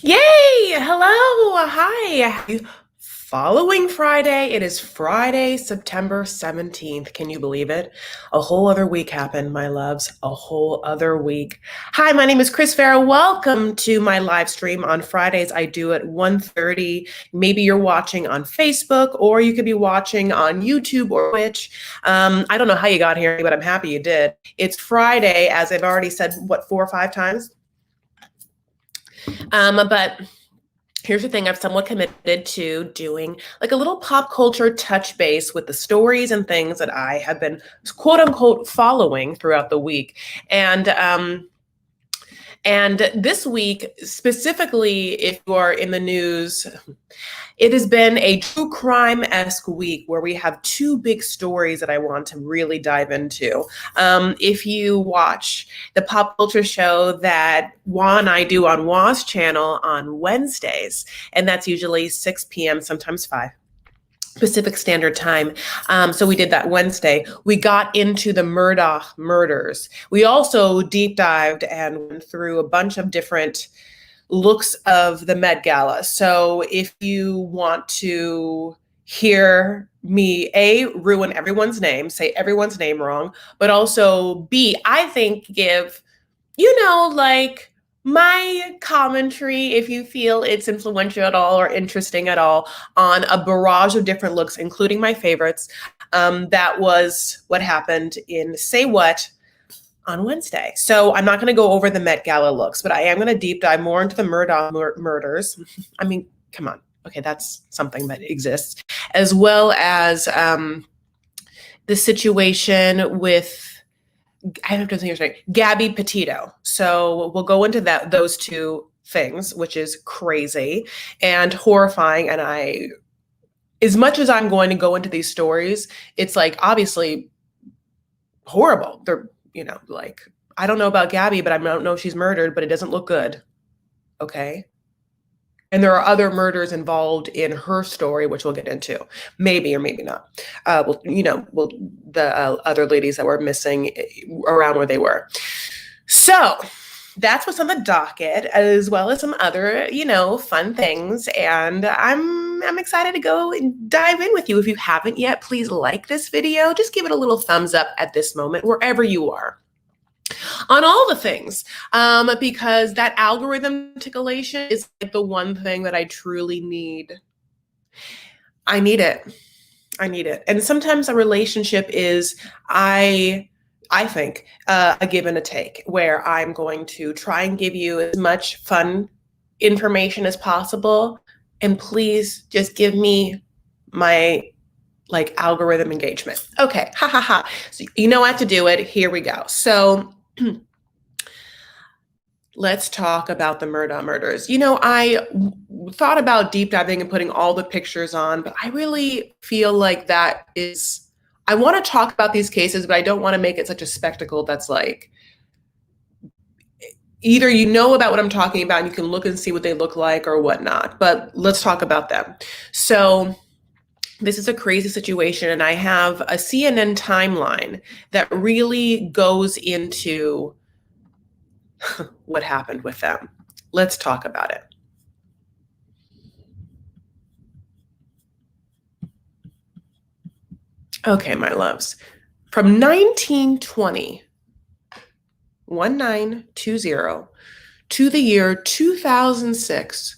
Yay! Hello! Hi! Following Friday, it is Friday, September 17th. Can you believe it? A whole other week happened, my loves. A whole other week. Hi, my name is Chris Farah. Welcome to my live stream on Fridays. I do at 1:30. Maybe you're watching on Facebook, or you could be watching on YouTube or Twitch. I don't know how you got here, but I'm happy you did. It's Friday, as I've already said, what, 4 or 5 times? But here's the thing, I've somewhat committed to doing like a little pop culture touch base with the stories and things that I have been quote unquote following throughout the week. And this week, specifically, if you are in the news, it has been a true crime-esque week where we have two big stories that I want to really dive into. If you watch the pop culture show that Wa and I do on Wa's channel on Wednesdays, and that's usually 6 p.m., sometimes 5. Pacific Standard Time. So we did that Wednesday. We got into the Murdaugh murders. We also deep dived and went through a bunch of different looks of the Met Gala. So if you want to hear me, A, ruin everyone's name, say everyone's name wrong, but also B, I think give, like my commentary, if you feel it's influential at all or interesting at all, on a barrage of different looks, including my favorites. That was what happened in Say What on Wednesday. So I'm not going to go over the Met Gala looks, but I am going to deep dive more into the Murdaugh murders. I mean, come on. Okay, that's something that exists, as well as the situation with, I have to think right, Gabby Petito. So we'll go into those two things, which is crazy and horrifying. And as much as I'm going to go into these stories, it's like obviously horrible. They're, like, I don't know about Gabby, but I don't know if she's murdered, but it doesn't look good. Okay. And there are other murders involved in her story, which we'll get into, maybe or maybe not. The other ladies that were missing around where they were. So that's what's on the docket, as well as some other, fun things. And I'm excited to go and dive in with you. If you haven't yet, please like this video. Just give it a little thumbs up at this moment, wherever you are. On all the things, because that algorithm tickleation is like the one thing that I truly need. I need it. And sometimes a relationship is, I think, a give and a take, where I'm going to try and give you as much fun information as possible. And please just give me my algorithm engagement. Okay, ha ha ha. So you know how to do it. Here we go. So let's talk about the Murdaugh murders. I thought about deep diving and putting all the pictures on, but I really feel like I want to talk about these cases, but I don't want to make it such a spectacle that's like, either you know about what I'm talking about and you can look and see what they look like or whatnot, but let's talk about them. So this is a crazy situation, and I have a CNN timeline that really goes into what happened with them. Let's talk about it. Okay, my loves. From 1920, 1920, to the year 2006,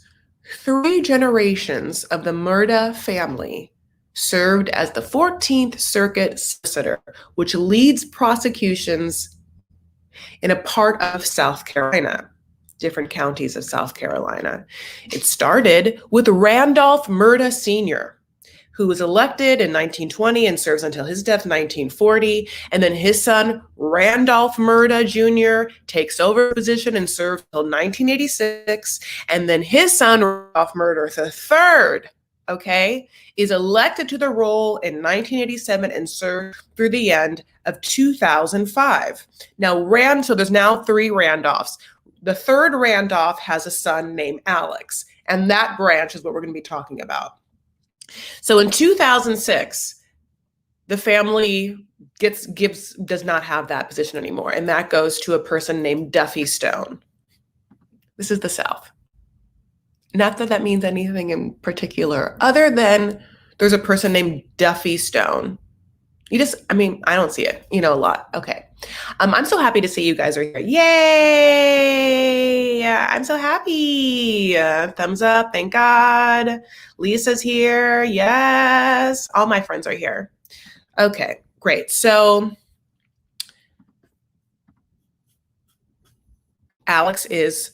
3 generations of the Murdaugh family served as the 14th Circuit solicitor, which leads prosecutions in a part of South Carolina, different counties of South Carolina. It started with Randolph Murdaugh Sr., who was elected in 1920 and serves until his death in 1940. And then his son, Randolph Murdaugh Jr., takes over the position and serves until 1986. And then his son, Randolph Murdaugh III, is elected to the role in 1987 and served through the end of 2005. Now, so there's now 3 Randolphs. The third Randolph has a son named Alex, and that branch is what we're going to be talking about. So in 2006, the family does not have that position anymore, and that goes to a person named Duffy Stone. This is the South. Not that that means anything in particular, other than there's a person named Duffy Stone. I don't see it, a lot. Okay. I'm so happy to see you guys are here. Yay! I'm so happy. Thumbs up. Thank God. Lisa's here. Yes. All my friends are here. Okay, great. So Alex is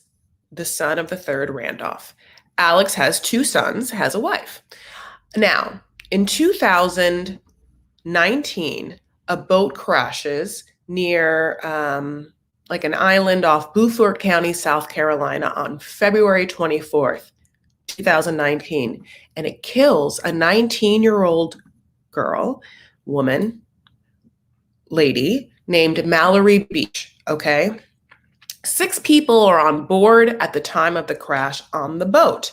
the son of the third Randolph. Alex has two sons, has a wife. Now, in 2019, a boat crashes near like an island off Beaufort County, South Carolina on February 24th, 2019, and it kills a 19-year-old lady named Mallory Beach, okay? 6 people are on board at the time of the crash on the boat,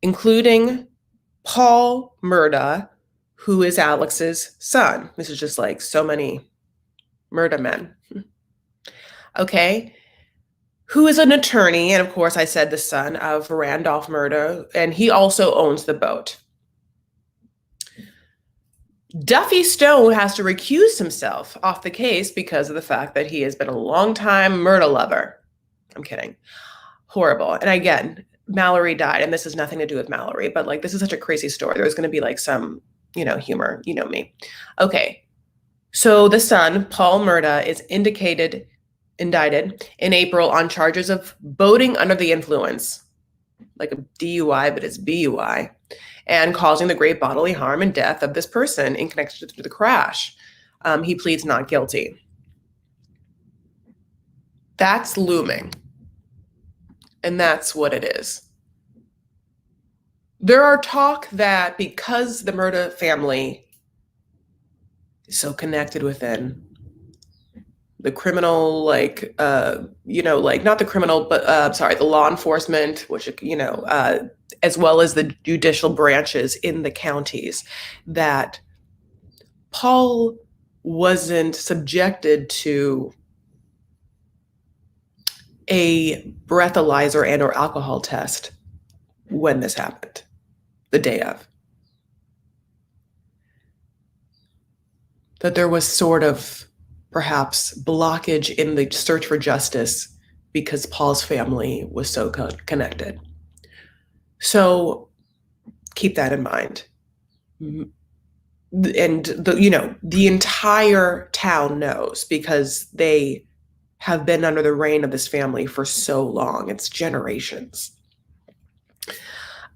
including Paul Murdaugh, who is Alex's son. This is just like so many Murdaugh men. Okay. Who is an attorney, and of course I said the son of Randolph Murdaugh, and he also owns the boat. Duffy Stone has to recuse himself off the case because of the fact that he has been a longtime Murdaugh lover. I'm kidding. Horrible. And again, Mallory died, and this has nothing to do with Mallory, but like this is such a crazy story. There's going to be like some, humor, me. Okay. So the son, Paul Murdaugh, is indicted in April on charges of boating under the influence, like a DUI, but it's BUI, and causing the great bodily harm and death of this person in connection to the crash. He pleads not guilty. That's looming. And that's what it is. There are talk that because the Murdaugh family is so connected within the criminal, not the criminal, but the law enforcement, which, as well as the judicial branches in the counties, that Paul wasn't subjected to a breathalyzer and or alcohol test when this happened, the day of. That there was sort of perhaps blockage in the search for justice because Paul's family was so connected. So keep that in mind. And the entire town knows because they have been under the reign of this family for so long. It's generations.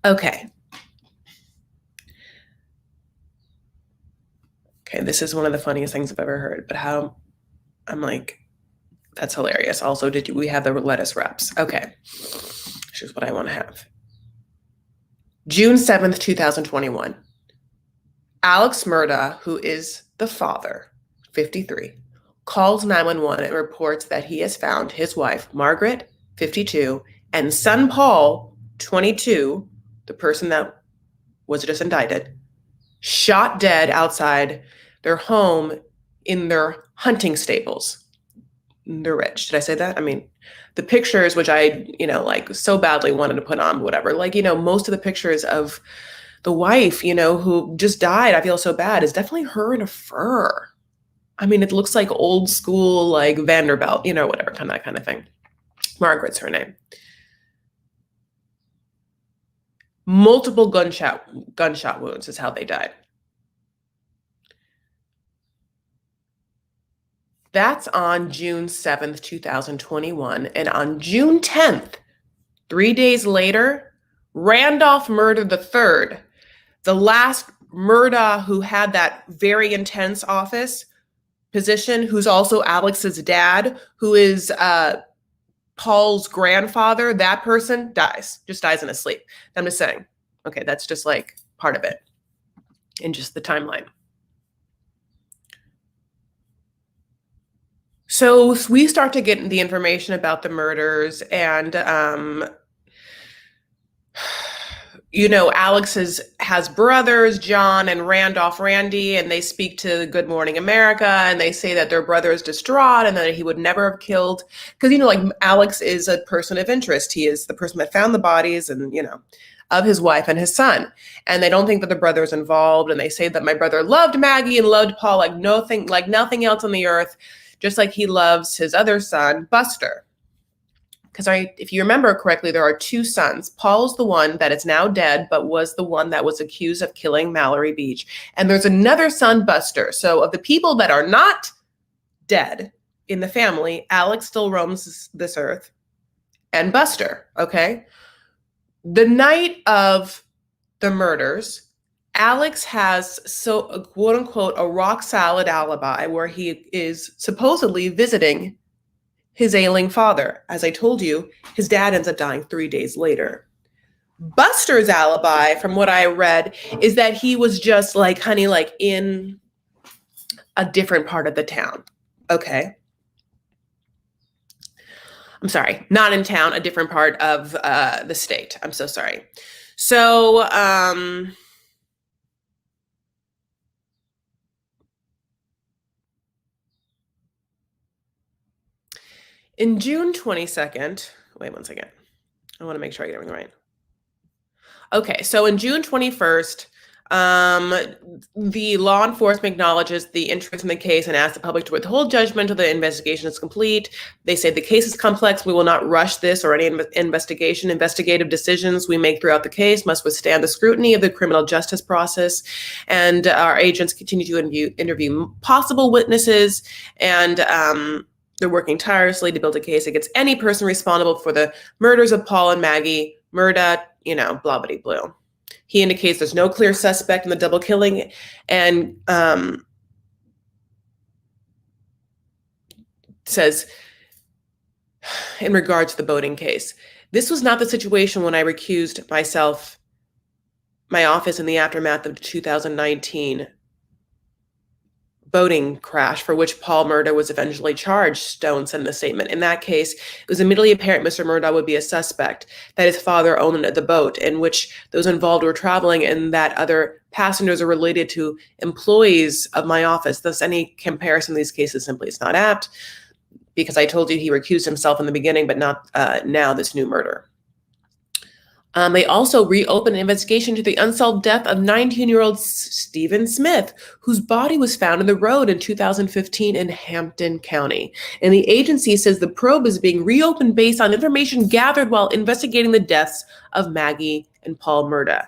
Okay, this is one of the funniest things I've ever heard, but I'm like, that's hilarious. Also, we have the lettuce wraps? Okay, here's what I want to have. June 7th, 2021. Alex Murdaugh, who is the father, 53, calls 911 and reports that he has found his wife, Margaret, 52, and son Paul, 22, the person that was just indicted, shot dead outside their home in their hunting stables. They're rich. Did I say that? I mean, the pictures, which I, so badly wanted to put on, whatever, most of the pictures of the wife, who just died, I feel so bad, is definitely her in a fur. I mean, it looks like old school, like Vanderbilt, whatever, that kind of thing. Margaret's her name. Multiple gunshot wounds is how they died. That's on June 7th, 2021. And on June 10th, 3 days later, Randolph Murdaugh III, the last Murdaugh who had that very intense office position, who's also Alex's dad, who is Paul's grandfather, that person just dies in his sleep. I'm just saying, okay, that's just like part of it in just the timeline. So we start to get the information about the murders, and Alex has brothers, John and Randy, and they speak to Good Morning America, and they say that their brother is distraught and that he would never have killed, because, like Alex is a person of interest. He is the person that found the bodies and, of his wife and his son. And they don't think that the brother is involved. And they say that my brother loved Maggie and loved Paul like nothing else on the earth, just like he loves his other son, Buster. Because if you remember correctly, there are two sons. Paul's the one that is now dead, but was the one that was accused of killing Mallory Beach. And there's another son, Buster. So of the people that are not dead in the family, Alex still roams this earth, and Buster, okay? The night of the murders, Alex has quote unquote a rock solid alibi where he is supposedly visiting his ailing father. As I told you, his dad ends up dying 3 days later. Buster's alibi, from what I read, is that he was just in a different part of the town. Okay. I'm sorry, not in town, a different part of the state. I'm so sorry. So, in June 22nd, wait one second. I want to make sure I get everything right. Okay, so in June 21st, the law enforcement acknowledges the interest in the case and asks the public to withhold judgment until the investigation is complete. They say the case is complex. We will not rush this or any investigation. Investigative decisions we make throughout the case must withstand the scrutiny of the criminal justice process. And our agents continue to interview possible witnesses, and they're working tirelessly to build a case against any person responsible for the murders of Paul and Maggie. Murdaugh, blah, blah, blue. He indicates there's no clear suspect in the double killing, and says, in regards to the boating case, this was not the situation when I recused my office in the aftermath of the 2019 boating crash for which Paul Murdaugh was eventually charged, Stone said in the statement. In that case, it was immediately apparent Mr. Murdaugh would be a suspect, that his father owned the boat in which those involved were traveling, and that other passengers are related to employees of my office. Thus, any comparison in these cases simply is not apt, because I told you he recused himself in the beginning, but not now, this new murder. They also reopened an investigation to the unsolved death of 19-year-old Stephen Smith, whose body was found in the road in 2015 in Hampton County. And the agency says the probe is being reopened based on information gathered while investigating the deaths of Maggie and Paul Murdaugh.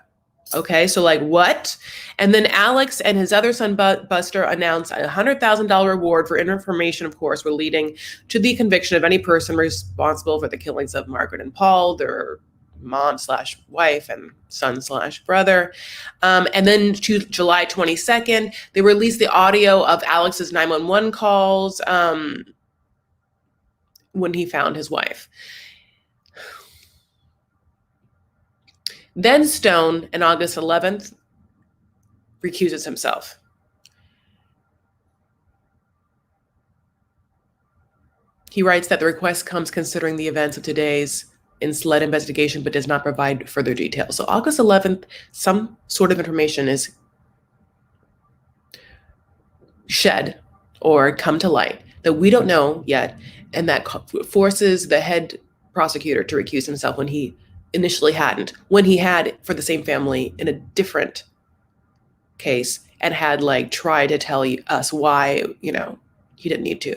Okay, so what? And then Alex and his other son, Buster, announced a $100,000 reward for information, of course, leading to the conviction of any person responsible for the killings of Margaret and Paul, their mom/wife and son/brother. And then July 22nd, they released the audio of Alex's 911 calls when he found his wife. Then Stone, on August 11th, recuses himself. He writes that the request comes considering the events of today's SLED investigation, but does not provide further details. So August 11th, some sort of information is shed or come to light that we don't know yet, and that forces the head prosecutor to recuse himself when he initially hadn't, when he had for the same family in a different case and had tried to tell us why, he didn't need to,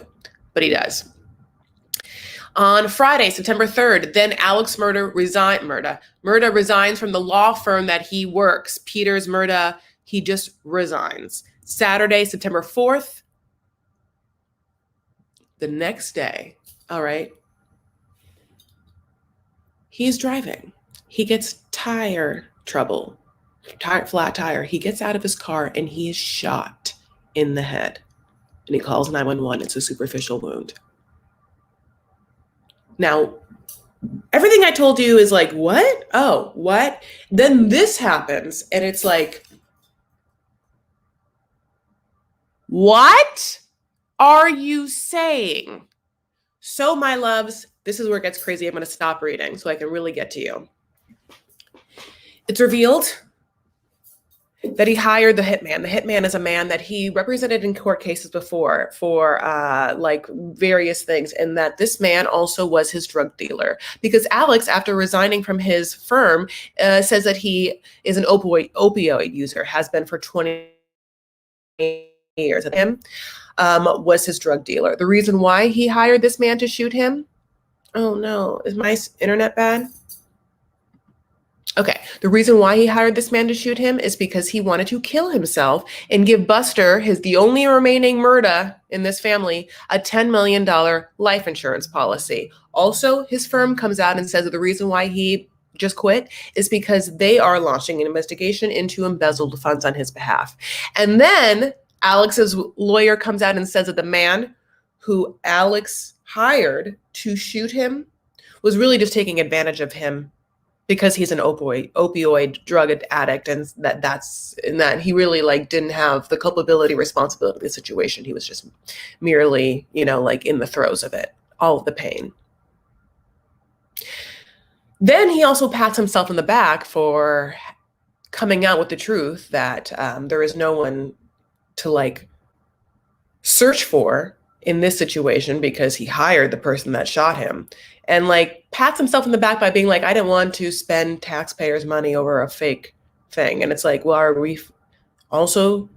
but he does. On Friday, September 3rd, then Alex Murdaugh resigns from the law firm that he works, Peters Murdaugh. He just resigns. Saturday, September 4th, the next day, all right, he's driving. He gets flat tire. He gets out of his car and he is shot in the head. And he calls 911. It's a superficial wound. Now, everything I told you is what? Oh, what? Then this happens, and it's what are you saying? So, my loves, this is where it gets crazy. I'm going to stop reading so I can really get to you. It's revealed that he hired the hitman. The hitman is a man that he represented in court cases before for like various things, and that this man also was his drug dealer. Because Alex, after resigning from his firm, says that he is an opioid user, has been for 20 years. And him was his drug dealer. The reason why he hired this man to shoot him, oh no, is my internet bad? Okay, the reason why he hired this man to shoot him is because he wanted to kill himself and give Buster, the only remaining Murdaugh in this family, a $10 million life insurance policy. Also, his firm comes out and says that the reason why he just quit is because they are launching an investigation into embezzled funds on his behalf. And then Alex's lawyer comes out and says that the man who Alex hired to shoot him was really just taking advantage of him because he's an opioid drug addict, and that he really like didn't have the culpability responsibility of the situation. He was just merely, like in the throes of it, all of the pain. Then he also pats himself in the back for coming out with the truth that there is no one to like search for in this situation because he hired the person that shot him, and like pats himself in the back by being like, I didn't want to spend taxpayers' money over a fake thing. And it's like, well, are we also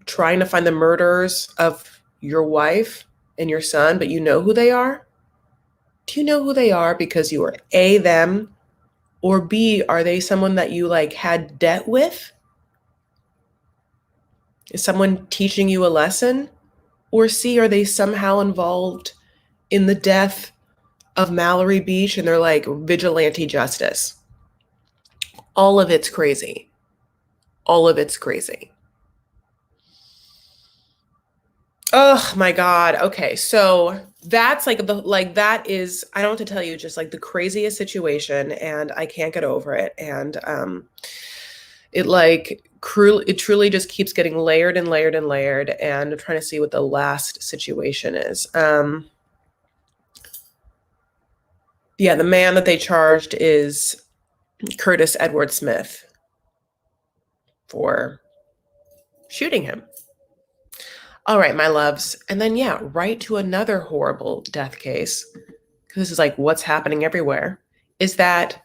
trying to find the murderers of your wife and your son, but you know who they are? Do you know who they are because you were A, them, or B, are they someone that you like had debt with? Is someone teaching you a lesson? Or C, are they somehow involved in the death of Mallory Beach and they're like vigilante justice? All of it's crazy. All of it's crazy. Oh my God. Okay. So that's like that is, I don't have to tell you, just like the craziest situation, and I can't get over it. And it truly just keeps getting layered and layered and layered, and I'm trying to see what the last situation is. Yeah, the man that they charged is Curtis Edward Smith for shooting him. All right, my loves. And then, yeah, right to another horrible death case, because this is like what's happening everywhere, is that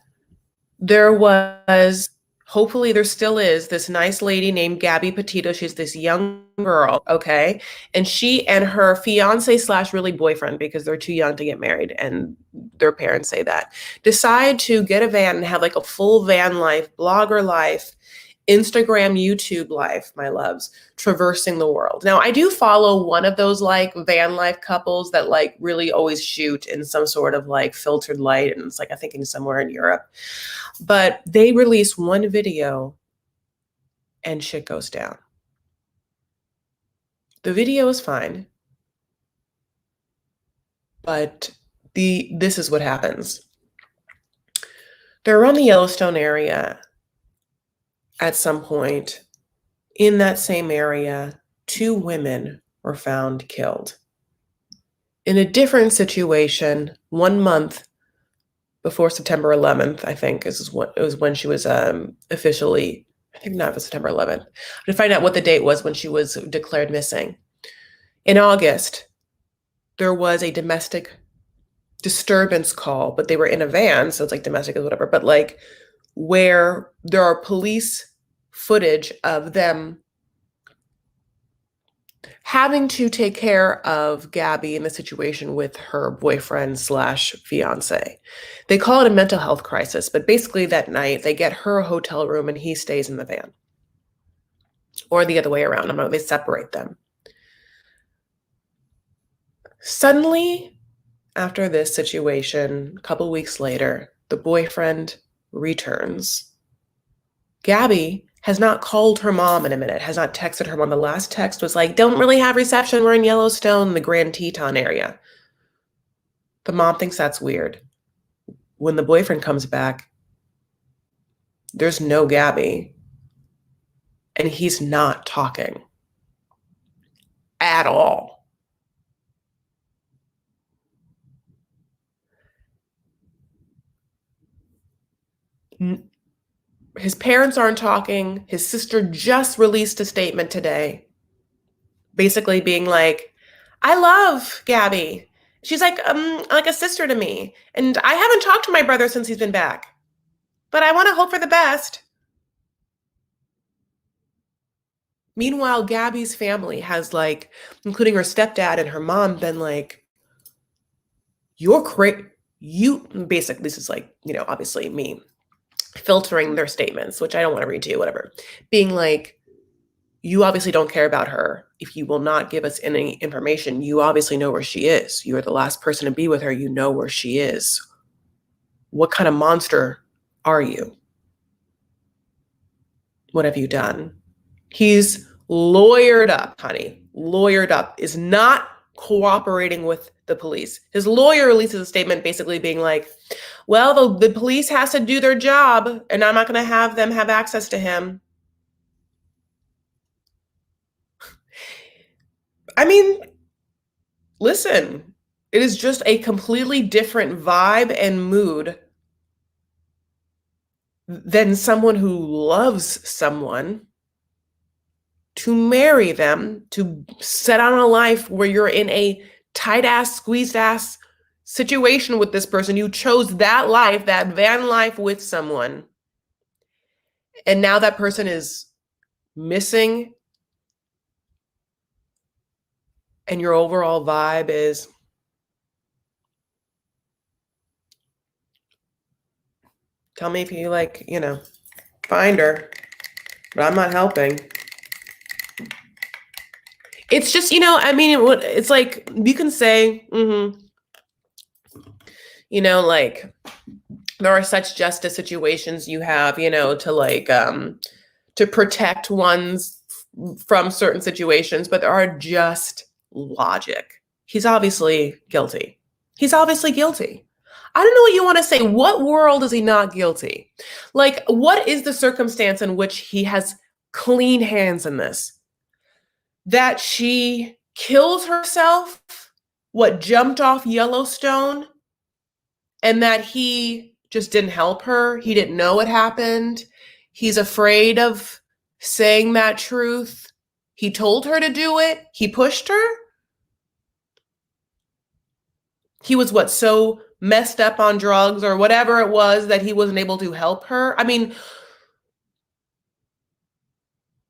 there was, hopefully there still is, this nice lady named Gabby Petito. She's this young girl, okay? And she and her fiance / really boyfriend, because they're too young to get married and their parents say that, decide to get a van and have like a full van life, blogger life, Instagram, YouTube life, my loves, traversing the world. Now, I do follow one of those like van life couples that like really always shoot in some sort of like filtered light. And it's like, I think in somewhere in Europe. But they release one video and shit goes down. The video is fine. But this is what happens. They're around the Yellowstone area. At some point in that same area, 2 women were found killed. In a different situation, 1 month before September 11th, I think it was when she was officially, I think not, it was September 11th. To find out what the date was when she was declared missing. In August, there was a domestic disturbance call, but they were in a van, so it's like domestic or whatever, but like where there are police footage of them having to take care of Gabby in the situation with her boyfriend / fiance. They call it a mental health crisis, but basically that night they get her a hotel room and he stays in the van. Or the other way around. They separate them. Suddenly, after this situation, a couple weeks later, the boyfriend returns. Gabby has not called her mom in a minute, has not texted her mom. The last text was like, don't really have reception. We're in Yellowstone, the Grand Teton area. The mom thinks that's weird. When the boyfriend comes back, there's no Gabby. And he's not talking at all. His parents aren't talking. His sister just released a statement today, basically being like, I love Gabby. She's like a sister to me. And I haven't talked to my brother since he's been back. But I want to hope for the best. Meanwhile, Gabby's family has, like, including her stepdad and her mom, been like, you're crazy. You basically, this is like, obviously me filtering their statements, which I don't want to read to you, whatever, being like, you obviously don't care about her. If you will not give us any information, you obviously know where she is. You are the last person to be with her. You know where she is. What kind of monster are you? What have you done? He's lawyered up, honey. Lawyered up. Is not cooperating with the police. His lawyer releases a statement basically being like, well, the police has to do their job, and I'm not going to have them have access to him. I mean, listen, it is just a completely different vibe and mood than someone who loves someone to marry them, to set on a life where you're in a tight-ass, squeezed-ass situation with this person. You chose that life, that van life with someone. And now that person is missing. And your overall vibe is, tell me if you find her, but I'm not helping. It's just, it's like, you can say, there are such justice situations you have, to protect ones from certain situations, but there are just logic. He's obviously guilty. He's obviously guilty. I don't know what you want to say. What world is he not guilty? Like, what is the circumstance in which he has clean hands in this? That she kills herself, jumped off Yellowstone, and that he just didn't help her. He didn't know what happened. He's afraid of saying that truth. He told her to do it. He pushed her. He was so messed up on drugs or whatever it was that he wasn't able to help her. I mean,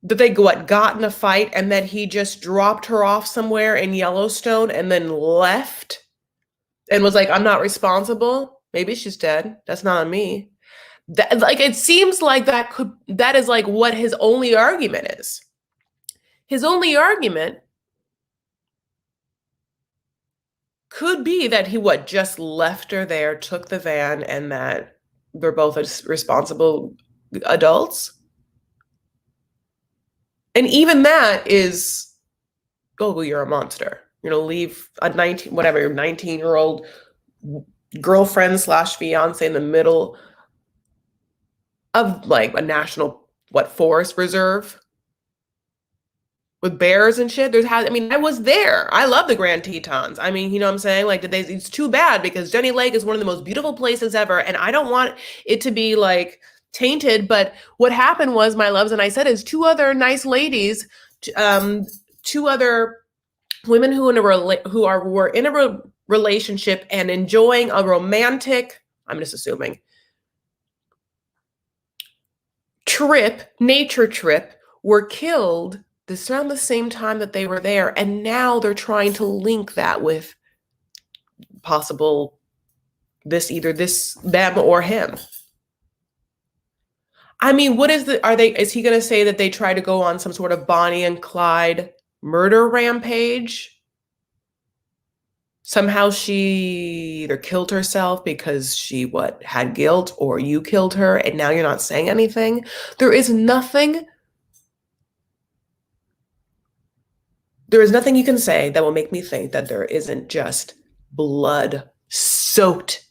that they got in a fight and that he just dropped her off somewhere in Yellowstone and then left and was like, I'm not responsible. Maybe she's dead. That's not on me. It seems like that is like what his only argument is. His only argument could be that he just left her there, took the van, and that they're both responsible adults. And even that is, oh, well, you're a monster. You're going to leave a 19-year-old girlfriend / fiance in the middle of a national, forest reserve with bears and shit. I was there. I love the Grand Tetons. I mean, you know what I'm saying? It's too bad because Jenny Lake is one of the most beautiful places ever. And I don't want it to be tainted, but what happened was, my loves, and I said, is two other nice ladies, two other women who were in a relationship and enjoying a romantic, I'm just assuming, nature trip, were killed around the same time that they were there, and now they're trying to link that with possible either them or him. I mean, is he going to say that they try to go on some sort of Bonnie and Clyde murder rampage? Somehow she either killed herself because she had guilt, or you killed her and now you're not saying anything. There is nothing you can say that will make me think that there isn't just blood soaked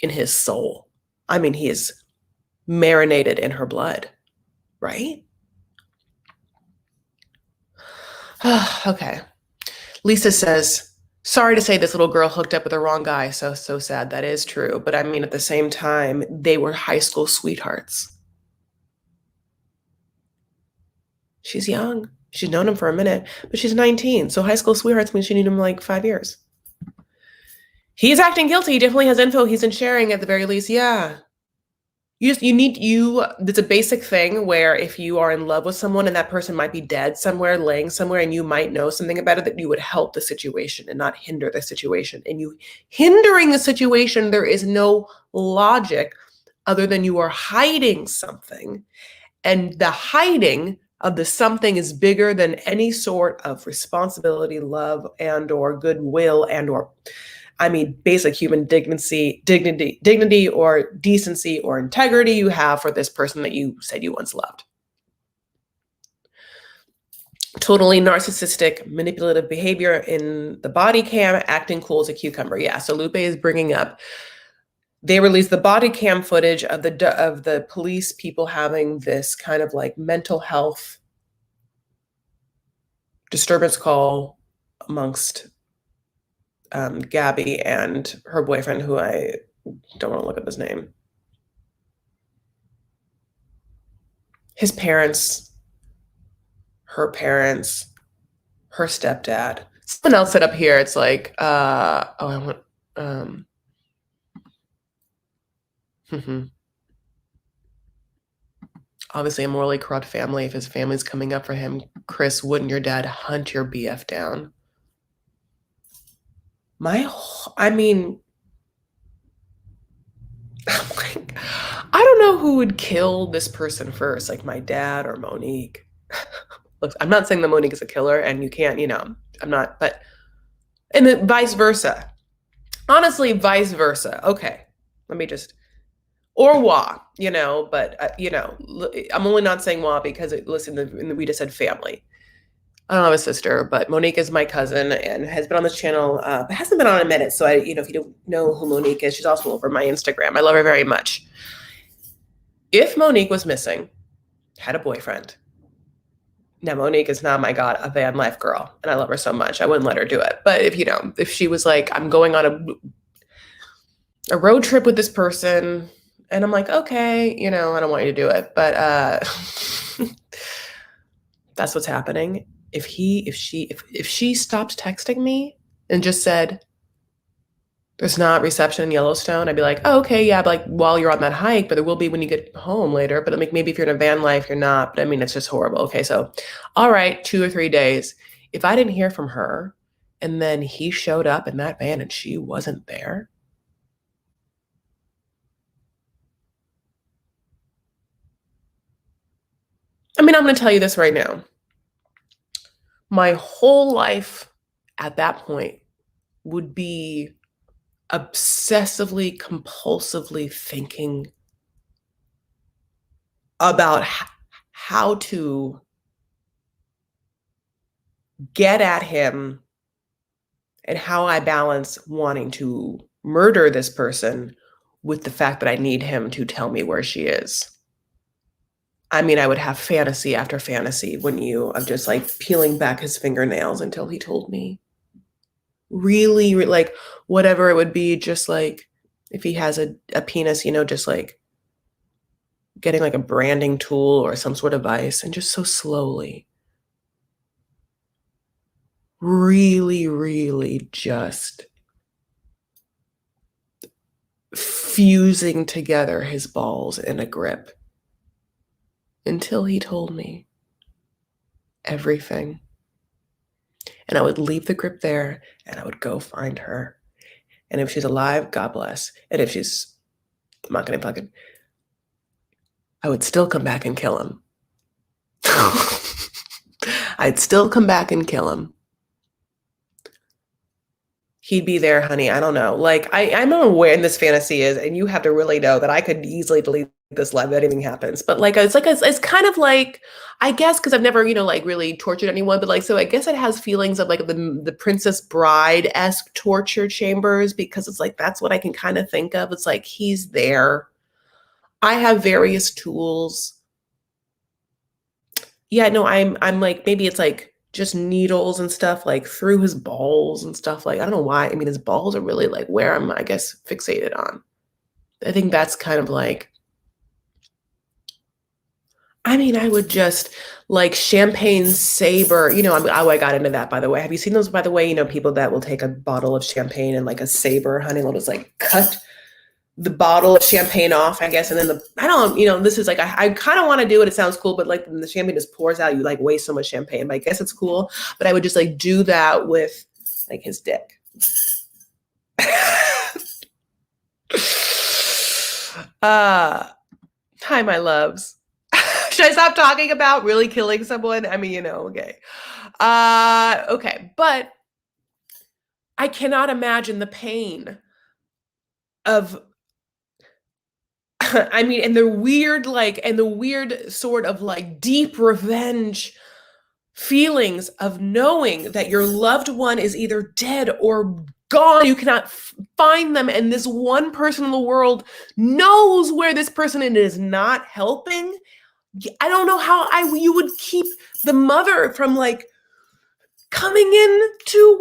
in his soul. I mean, he is marinated in her blood, right? Okay. Lisa says, sorry to say this little girl hooked up with the wrong guy. So sad. That is true. But I mean, at the same time, they were high school sweethearts. She's young. She's known him for a minute, but she's 19. So high school sweethearts means she knew him like 5 years. He's acting guilty. He definitely has info he's been sharing at the very least. Yeah. It's a basic thing where if you are in love with someone and that person might be dead somewhere, laying somewhere, and you might know something about it, that you would help the situation and not hinder the situation. And you hindering the situation, there is no logic other than you are hiding something. And the hiding of the something is bigger than any sort of responsibility, love, and or goodwill, and or basic human dignity or decency or integrity you have for this person that you said you once loved. Totally narcissistic, manipulative behavior in the body cam, acting cool as a cucumber. Yeah, so Lupe is bringing up, they released the body cam footage of the police people having this kind of like mental health disturbance call amongst Gabby and her boyfriend, who I don't want to look up his name. His parents, her stepdad. Someone else said up here, it's like, obviously a morally corrupt family. If his family's coming up for him, Chris, wouldn't your dad hunt your BF down? I don't know who would kill this person first, like my dad or Monique. Look, I'm not saying that Monique is a killer, and you can't, I'm not, but, and then vice versa. Honestly, vice versa. Okay, let me just, or Wah, but, I'm only not saying Wah because, we just said family. I don't have a sister, but Monique is my cousin and has been on this channel, but hasn't been on in a minute. So if you don't know who Monique is, she's also over my Instagram. I love her very much. If Monique was missing, had a boyfriend. Now, Monique is not, my God, a van life girl, and I love her so much. I wouldn't let her do it. But if she was like, I'm going on a road trip with this person, and I'm like, okay, I don't want you to do it, but that's what's happening. If she stopped texting me and just said, there's not reception in Yellowstone, I'd be like, oh, okay, yeah, but like while you're on that hike, but there will be when you get home later. But maybe if you're in a van life, you're not. But it's just horrible. Okay, so all right, 2 or 3 days. If I didn't hear from her and then he showed up in that van and she wasn't there, I'm going to tell you this right now. My whole life at that point would be obsessively, compulsively thinking about how to get at him and how I balance wanting to murder this person with the fact that I need him to tell me where she is. I would have fantasy after fantasy of just like peeling back his fingernails until he told me. Really, like whatever it would be, just like if he has a penis, just like getting like a branding tool or some sort of vice, and just so slowly, really, really just fusing together his balls in a grip until he told me everything. And I would leave the grip there and I would go find her. And if she's alive, God bless. And if she's, I'm not going to fucking, I would still come back and kill him. I'd still come back and kill him. He'd be there, honey. I don't know. Like, I'm not aware in this fantasy is, and you have to really know that I could easily delete this live if anything happens. But like, it's kind of like, I guess, because I've never, like really tortured anyone, but like, so I guess it has feelings of like the Princess Bride-esque torture chambers, because it's like, that's what I can kind of think of. It's like, he's there. I have various tools. Yeah, no, I'm like, maybe it's like just needles and stuff like through his balls and stuff. Like, I don't know why. His balls are really like where I'm, I guess, fixated on. I think that's kind of like, I mean, I would just like champagne saber. I got into that, by the way. Have you seen those, by the way? People that will take a bottle of champagne and like a saber, honey, will just like cut the bottle of champagne off, I guess. And then this is like, I kind of want to do it. It sounds cool, but like when the champagne just pours out, you like waste so much champagne. But I guess it's cool. But I would just like do that with like his dick. Hi, my loves. Should I stop talking about really killing someone? I mean, okay. Okay. But I cannot imagine the pain of, I mean, and the weird sort of like deep revenge feelings of knowing that your loved one is either dead or gone. You cannot find them. And this one person in the world knows where this person is not helping. I don't know how you would keep the mother from like coming in to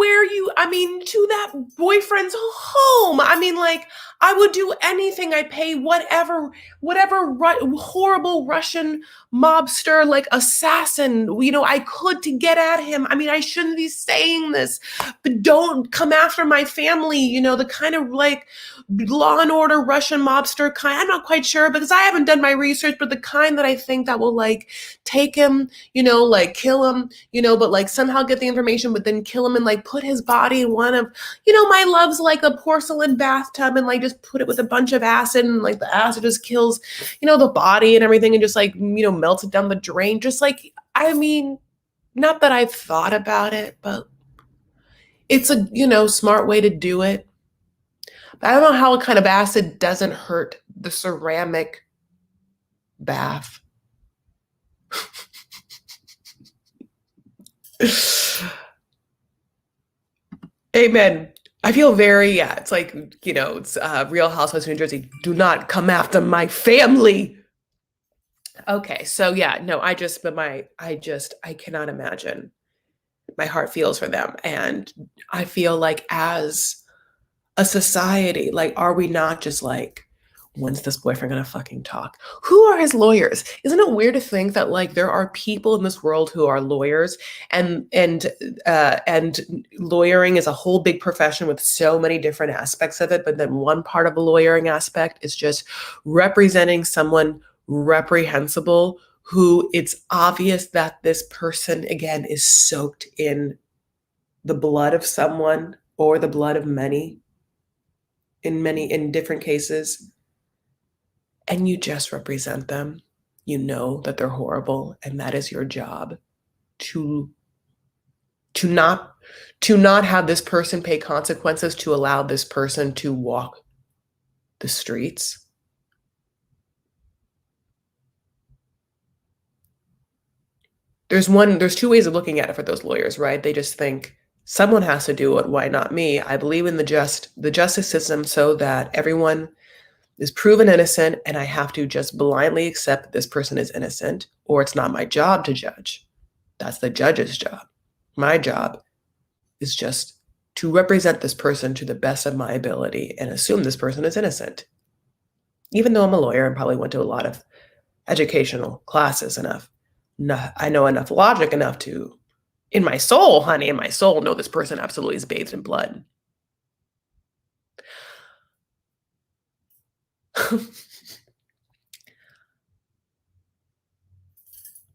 to that boyfriend's home. I mean, like, I would do anything. I'd pay whatever horrible Russian mobster, like assassin, I could to get at him. I mean, I shouldn't be saying this, but don't come after my family, the kind of like Law and Order Russian mobster kind. I'm not quite sure because I haven't done my research, but the kind that I think that will like take him, like kill him, but like somehow get the information, but then kill him and like put his body in one of, my love's like a porcelain bathtub and like just put it with a bunch of acid and like the acid just kills, the body and everything and just like, melts it down the drain. Just like, I mean, not that I've thought about it, but it's a, smart way to do it. But I don't know how kind of acid doesn't hurt the ceramic bath. Amen. I feel very, it's like, it's Real Housewives of New Jersey. Do not come after my family. Okay, so yeah, no, I cannot imagine. My heart feels for them. And I feel like as a society, like, are we not just like, when's this boyfriend gonna fucking talk? Who are his lawyers? Isn't it weird to think that like there are people in this world who are lawyers and lawyering is a whole big profession with so many different aspects of it, but then one part of a lawyering aspect is just representing someone reprehensible who it's obvious that this person again is soaked in the blood of someone or the blood of many in different cases. And you just represent them. You know that they're horrible, and that is your job to not have this person pay consequences, to allow this person to walk the streets. There's two ways of looking at it for those lawyers, right? They just think someone has to do it. Why not me? I believe in the justice system so that everyone is proven innocent, and I have to just blindly accept that this person is innocent, or it's not my job to judge. That's the judge's job. My job is just to represent this person to the best of my ability and assume this person is innocent. Even though I'm a lawyer and probably went to a lot of educational classes enough. I know enough logic enough to, in my soul, honey, in my soul, know this person absolutely is bathed in blood.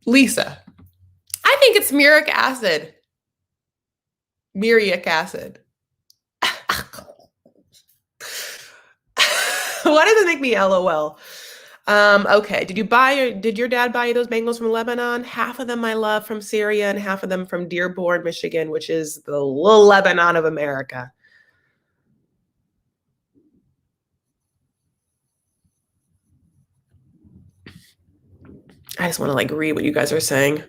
Lisa, I think it's muric acid. Muriatic acid. Why does it make me LOL? Okay. Did your dad buy you those mangoes from Lebanon? Half of them I love from Syria and half of them from Dearborn, Michigan, which is the little Lebanon of America. I just want to like read what you guys are saying.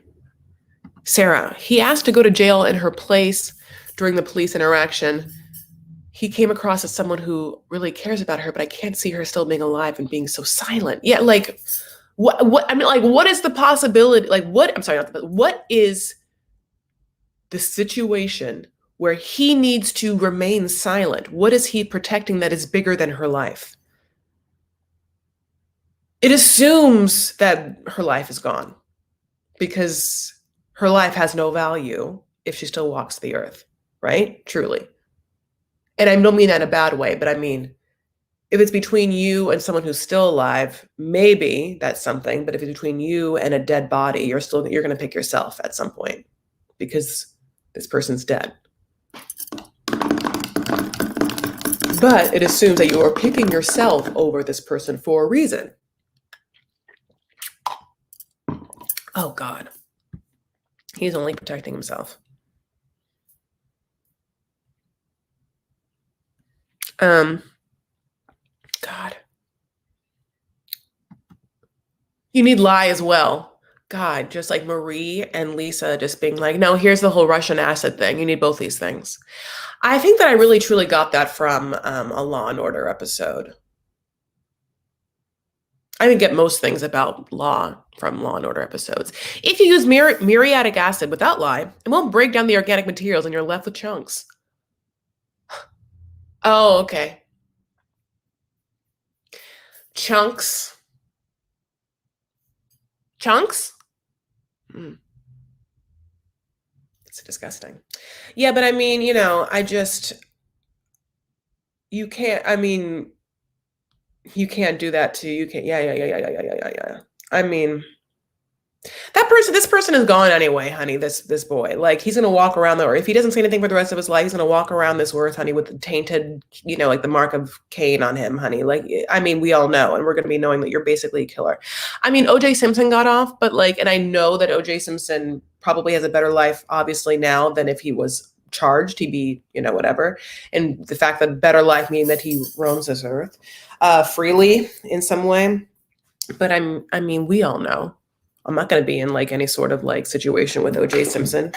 Sarah, he asked to go to jail in her place during the police interaction. He came across as someone who really cares about her, but I can't see her still being alive and being so silent. Yeah, like what I mean, like, what is the possibility? Like, what is the situation where he needs to remain silent? What is he protecting that is bigger than her life? It assumes that her life is gone. because her life has no value if she still walks the earth, right? Truly. And I don't mean that in a bad way, but I mean, if it's between you and someone who's still alive, maybe that's something. But if it's between you and a dead body, you're going to pick yourself at some point because this person's dead. But it assumes that you are picking yourself over this person for a reason. Oh, God. He's only protecting himself. God. You need lie as well. God, just like Marie and Lisa just being like, no, here's the whole Russian acid thing. You need both these things. I think that I really truly got that from a Law and Order episode. I didn't get most things about law from Law and Order episodes. If you use muriatic acid without lye, it won't break down the organic materials and you're left with chunks. Oh, okay. Chunks. Chunks? It's disgusting. Yeah, but I mean, you know, you can't, I mean, you can't do that too. You can't, yeah. I mean, this person is gone anyway, honey, this boy. Like, he's going to walk around or if he doesn't say anything for the rest of his life, he's going to walk around this earth, honey, with the tainted, you know, like the mark of Cain on him, honey. Like, I mean, we all know, and we're going to be knowing that you're basically a killer. I mean, O.J. Simpson got off, but like, and I know that O.J. Simpson probably has a better life, obviously, now than if he was charged. He'd be, you know, whatever. And the fact that better life meaning that he roams this earth freely in some way. But I mean, we all know. I'm not going to be in like any sort of like situation with O.J. Simpson.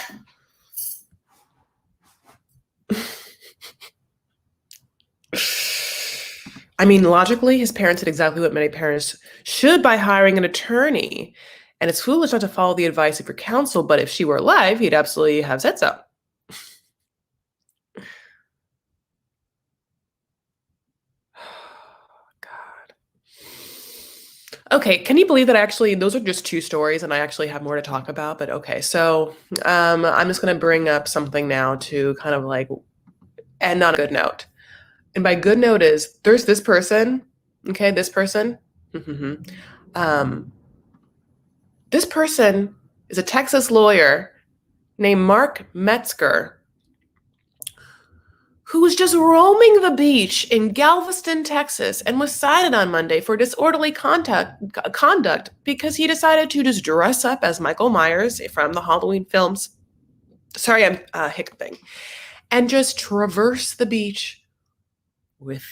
I mean, logically, his parents did exactly what many parents should by hiring an attorney. And it's foolish not to follow the advice of your counsel, but if she were alive, he'd absolutely have said so. Okay, can you believe that those are just two stories and I actually have more to talk about, but okay. So I'm just gonna bring up something now to kind of like end on a good note. And by good note is there's this person, okay, this person. This person is a Texas lawyer named Mark Metzger, who was just roaming the beach in Galveston, Texas, and was cited on Monday for disorderly conduct because he decided to just dress up as Michael Myers from the Halloween films. Sorry, I'm hiccuping. And just traverse the beach with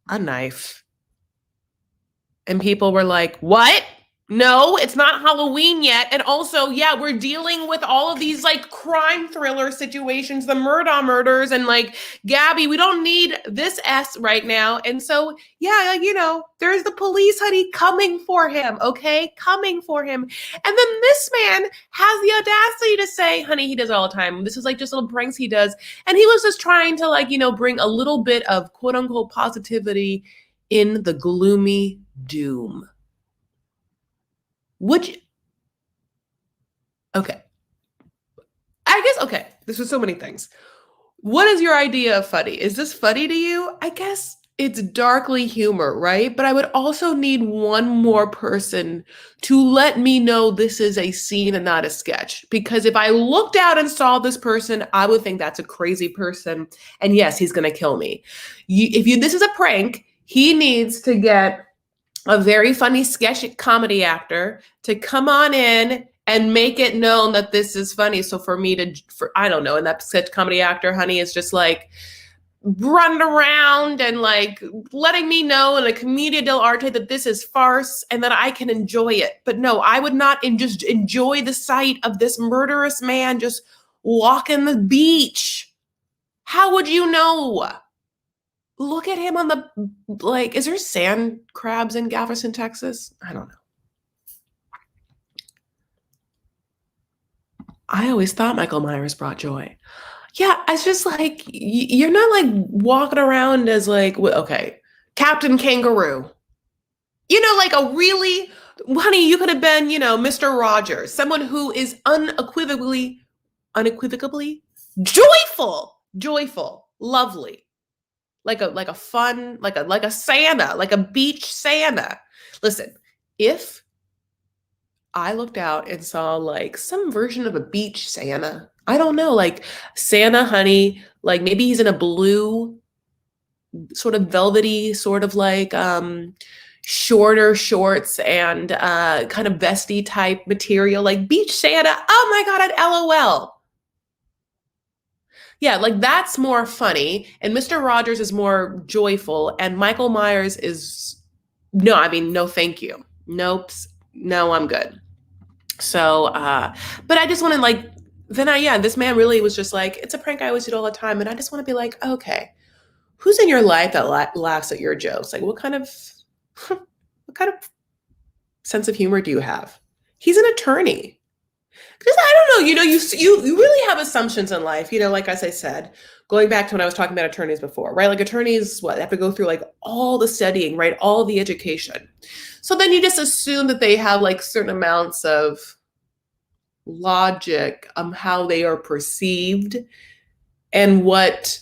a knife. And people were like, what? No, it's not Halloween yet. And also, yeah, we're dealing with all of these like crime thriller situations, the Murdaugh murders and like Gabby, we don't need this S right now. And so, yeah, you know, there's the police, honey, coming for him, okay? Coming for him. And then this man has the audacity to say, honey, he does it all the time. This is like just little pranks he does. And he was just trying to like, you know, bring a little bit of quote unquote positivity in the gloomy doom. Okay. I guess, okay, this was so many things. What is your idea of funny? Is this funny to you? I guess it's darkly humor, right? But I would also need one more person to let me know this is a scene and not a sketch. Because if I looked out and saw this person, I would think that's a crazy person. And yes, he's going to kill me. This is a prank, he needs to get a very funny sketch comedy actor to come on in and make it known that this is funny. So for me I don't know, and that sketch comedy actor, honey, is just like running around and like letting me know in a commedia dell'arte that this is farce and that I can enjoy it. But no, I would not just enjoy the sight of this murderous man just walking the beach. How would you know? Look at him on the, like, is there sand crabs in Galveston, Texas? I don't know. I always thought Michael Myers brought joy. Yeah, it's just like, you're not like walking around as like, okay, Captain Kangaroo. You know, like a really honey, you could have been, Mr. Rogers, someone who is unequivocally joyful, lovely, like a fun, like a Santa, like a beach Santa. Listen, if I looked out and saw like some version of a beach Santa, I don't know, like Santa, honey, like maybe he's in a blue, sort of velvety, sort of like shorter shorts and kind of vesty type material, like beach Santa. Oh my God, I'd LOL. Yeah, like that's more funny. And Mr. Rogers is more joyful. And Michael Myers is, no, I mean, no, thank you. Nope. No, I'm good. So, but I just want to like, this man really was just like, it's a prank I always do all the time. And I just want to be like, okay, who's in your life that laughs at your jokes? Like, what kind of sense of humor do you have? He's an attorney. Because I don't know, you really have assumptions in life, like as I said, going back to when I was talking about attorneys before, right? Like attorneys, they have to go through like all the studying, right? All the education. So then you just assume that they have like certain amounts of logic on how they are perceived and what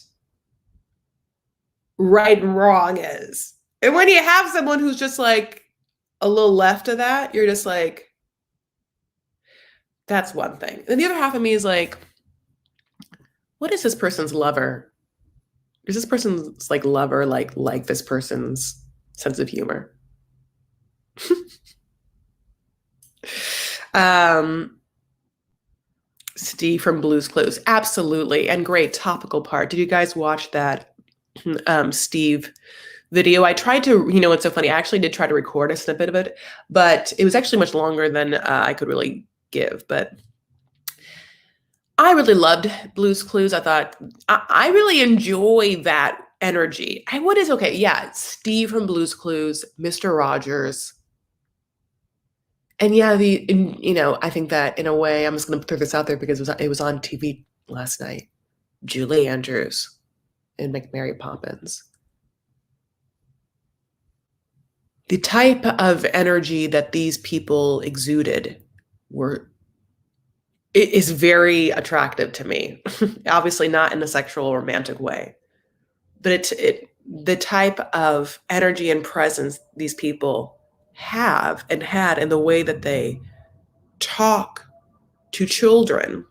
right and wrong is. And when you have someone who's just like a little left of that, you're just like, that's one thing. And the other half of me is like, what is this person's lover? Is this person's like lover like this person's sense of humor? Steve from Blue's Clues. Absolutely. And great topical part. Did you guys watch that Steve video? I tried to, it's so funny. I actually did try to record a snippet of it, but it was actually much longer than I could really give. But I really loved Blue's Clues. I thought I really enjoy that energy. Steve from Blue's Clues, Mr. Rogers. And yeah, I think that in a way, I'm just going to throw this out there because it was on TV last night. Julie Andrews and Mary Poppins. The type of energy that these people exuded is very attractive to me. Obviously not in a sexual or romantic way, but the type of energy and presence these people have and had in the way that they talk to children.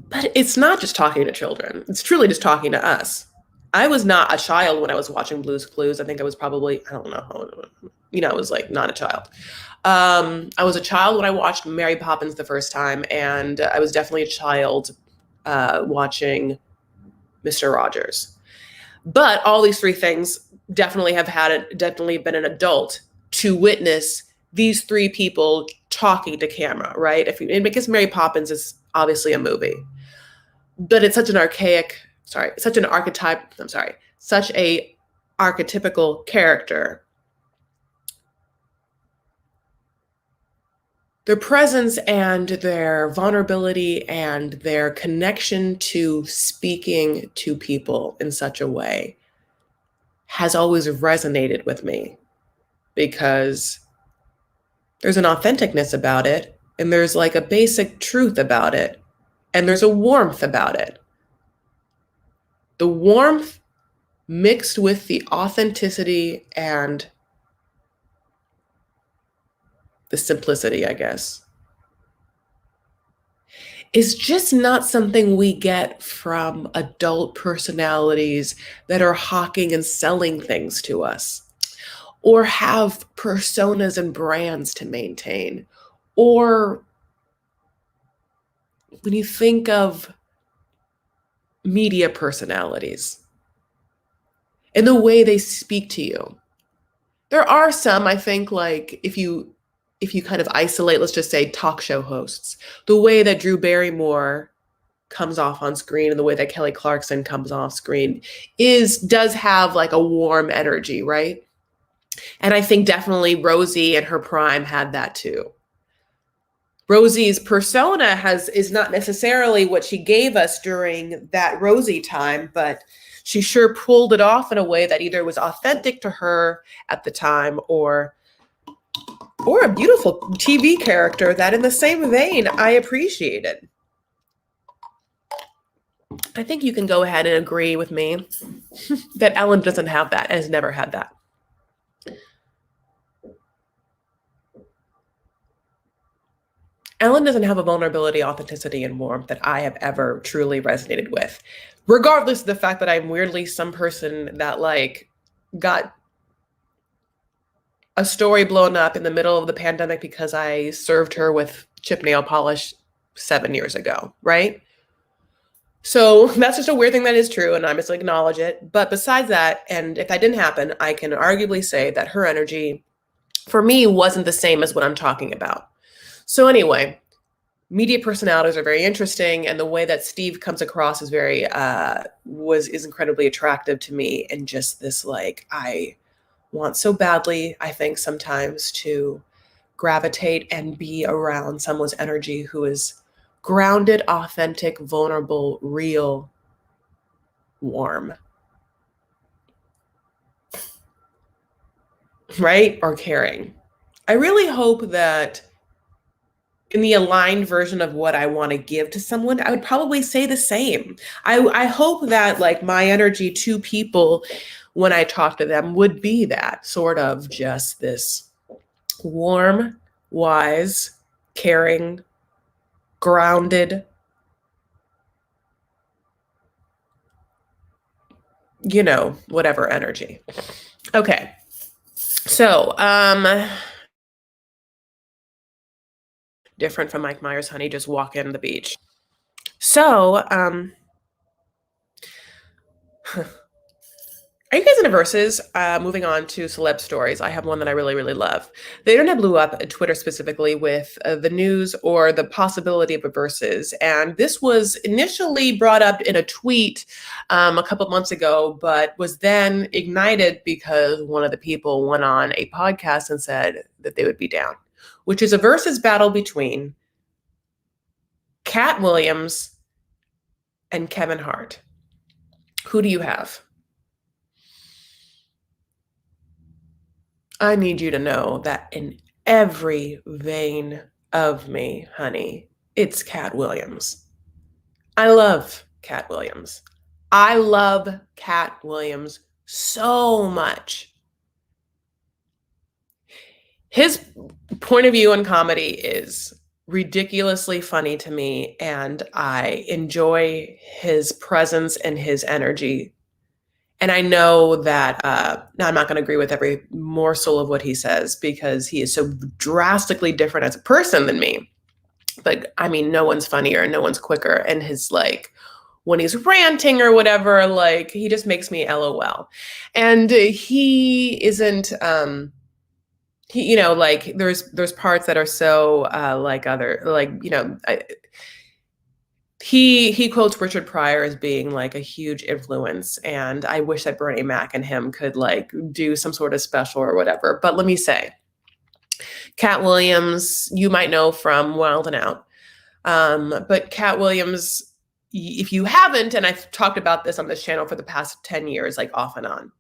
But it's not just talking to children. It's truly just talking to us. I was not a child when I was watching Blue's Clues. I think I was probably, I don't know, I was like not a child. I was a child when I watched Mary Poppins the first time, and I was definitely a child watching Mr. Rogers. But all these three things definitely been an adult to witness these three people talking to camera, right? Because Mary Poppins is obviously a movie, but it's such an archetypical character. Their presence and their vulnerability and their connection to speaking to people in such a way has always resonated with me, because there's an authenticness about it, and there's like a basic truth about it, and there's a warmth about it. The warmth mixed with the authenticity and the simplicity, I guess, is just not something we get from adult personalities that are hawking and selling things to us, or have personas and brands to maintain. Or when you think of media personalities and the way they speak to you, there are some, I think, like if you kind of isolate, let's just say talk show hosts, the way that Drew Barrymore comes off on screen and the way that Kelly Clarkson comes off screen does have like a warm energy, right? And I think definitely Rosie in her prime had that too. Rosie's persona is not necessarily what she gave us during that Rosie time, but she sure pulled it off in a way that either was authentic to her at the time or or a beautiful TV character that in the same vein I appreciated. I think you can go ahead and agree with me that Ellen doesn't have that and has never had that. Ellen doesn't have a vulnerability, authenticity, and warmth that I have ever truly resonated with, regardless of the fact that I'm weirdly some person that like got a story blown up in the middle of the pandemic because I served her with chip nail polish 7 years ago, right? So that's just a weird thing that is true, and I must acknowledge it. But besides that, and if that didn't happen, I can arguably say that her energy for me wasn't the same as what I'm talking about. So anyway, media personalities are very interesting, and the way that Steve comes across is very is incredibly attractive to me. And just this, like, I want so badly, I think sometimes, to gravitate and be around someone's energy who is grounded, authentic, vulnerable, real, warm, right? Or caring. I really hope that in the aligned version of what I want to give to someone, I would probably say the same. I hope that like my energy to people when I talk to them would be that sort of just this warm, wise, caring, grounded, you know, whatever energy. Okay. So, different from Mike Myers, honey, just walk in the beach. So, are you guys into verses? Moving on to celeb stories. I have one that I really, really love. The internet blew up, Twitter specifically, with the news or the possibility of a verses. And this was initially brought up in a tweet a couple months ago, but was then ignited because one of the people went on a podcast and said that they would be down, which is a versus battle between Katt Williams and Kevin Hart. Who do you have? I need you to know that in every vein of me, honey, it's Katt Williams. I love Katt Williams. I love Katt Williams so much. His point of view on comedy is ridiculously funny to me, and I enjoy his presence and his energy. And I know that now I'm not going to agree with every morsel of what he says because he is so drastically different as a person than me. But I mean, no one's funnier and no one's quicker. And his like, when he's ranting or whatever, like he just makes me LOL. And he isn't, he, you know, like there's parts that are so like other, like, you know, he quotes Richard Pryor as being like a huge influence, and I wish that Bernie Mac and him could like do some sort of special or whatever. But let me say, Katt Williams, you might know from Wild and Out, but Katt Williams, if you haven't, and I've talked about this on this channel for the past 10 years, like off and on,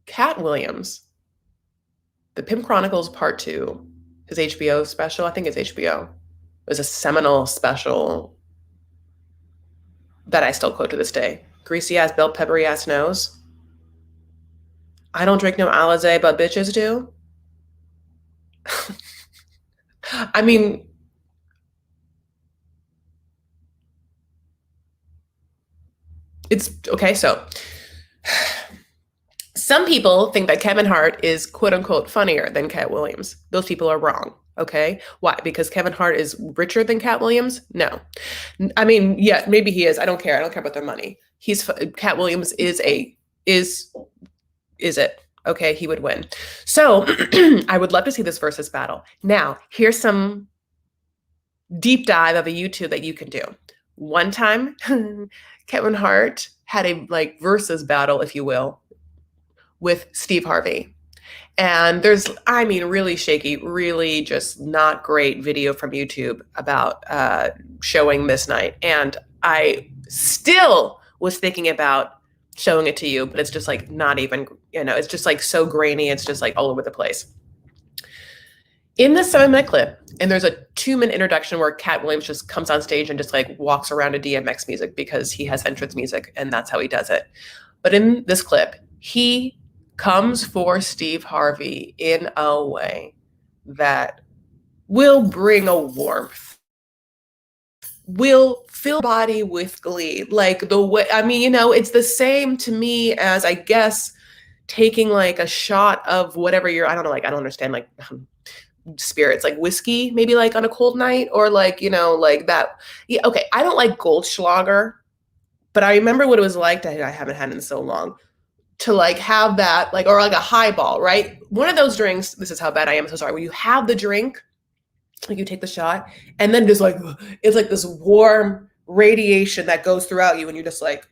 Katt Williams, The Pimp Chronicles Part 2, his HBO special, I think it's HBO. It was a seminal special that I still quote to this day. Greasy ass, bell peppery ass nose. I don't drink no Alizé, but bitches do. I mean, it's okay. So some people think that Kevin Hart is quote unquote funnier than Katt Williams. Those people are wrong. Okay. Why? Because Kevin Hart is richer than Katt Williams? No. I mean, yeah, maybe he is. I don't care. I don't care about their money. Katt Williams is it. Okay. He would win. So I would love to see this versus battle. Now, here's some deep dive of a YouTube that you can do. One time, Kevin Hart had a like versus battle, if you will, with Steve Harvey. And there's, I mean, really shaky, really just not great video from YouTube about showing this night. And I still was thinking about showing it to you, but it's just like not even, it's just like so grainy. It's just like all over the place. In this 7-minute clip, and there's a 2-minute introduction where Katt Williams just comes on stage and just like walks around to DMX music because he has entrance music and that's how he does it. But in this clip, he comes for Steve Harvey in a way that will bring a warmth, will fill body with glee. Like the way, I mean, it's the same to me as, I guess, taking like a shot of whatever I don't know, like, I don't understand, like, spirits, like whiskey, maybe like on a cold night, or like, like that. Yeah, okay, I don't like Goldschlager, but I remember what it was like I haven't had it in so long, to like have that, like, or like a highball, right? One of those drinks, this is how bad I am, so sorry, where you have the drink, like you take the shot, and then just like, it's like this warm radiation that goes throughout you, and you're just like,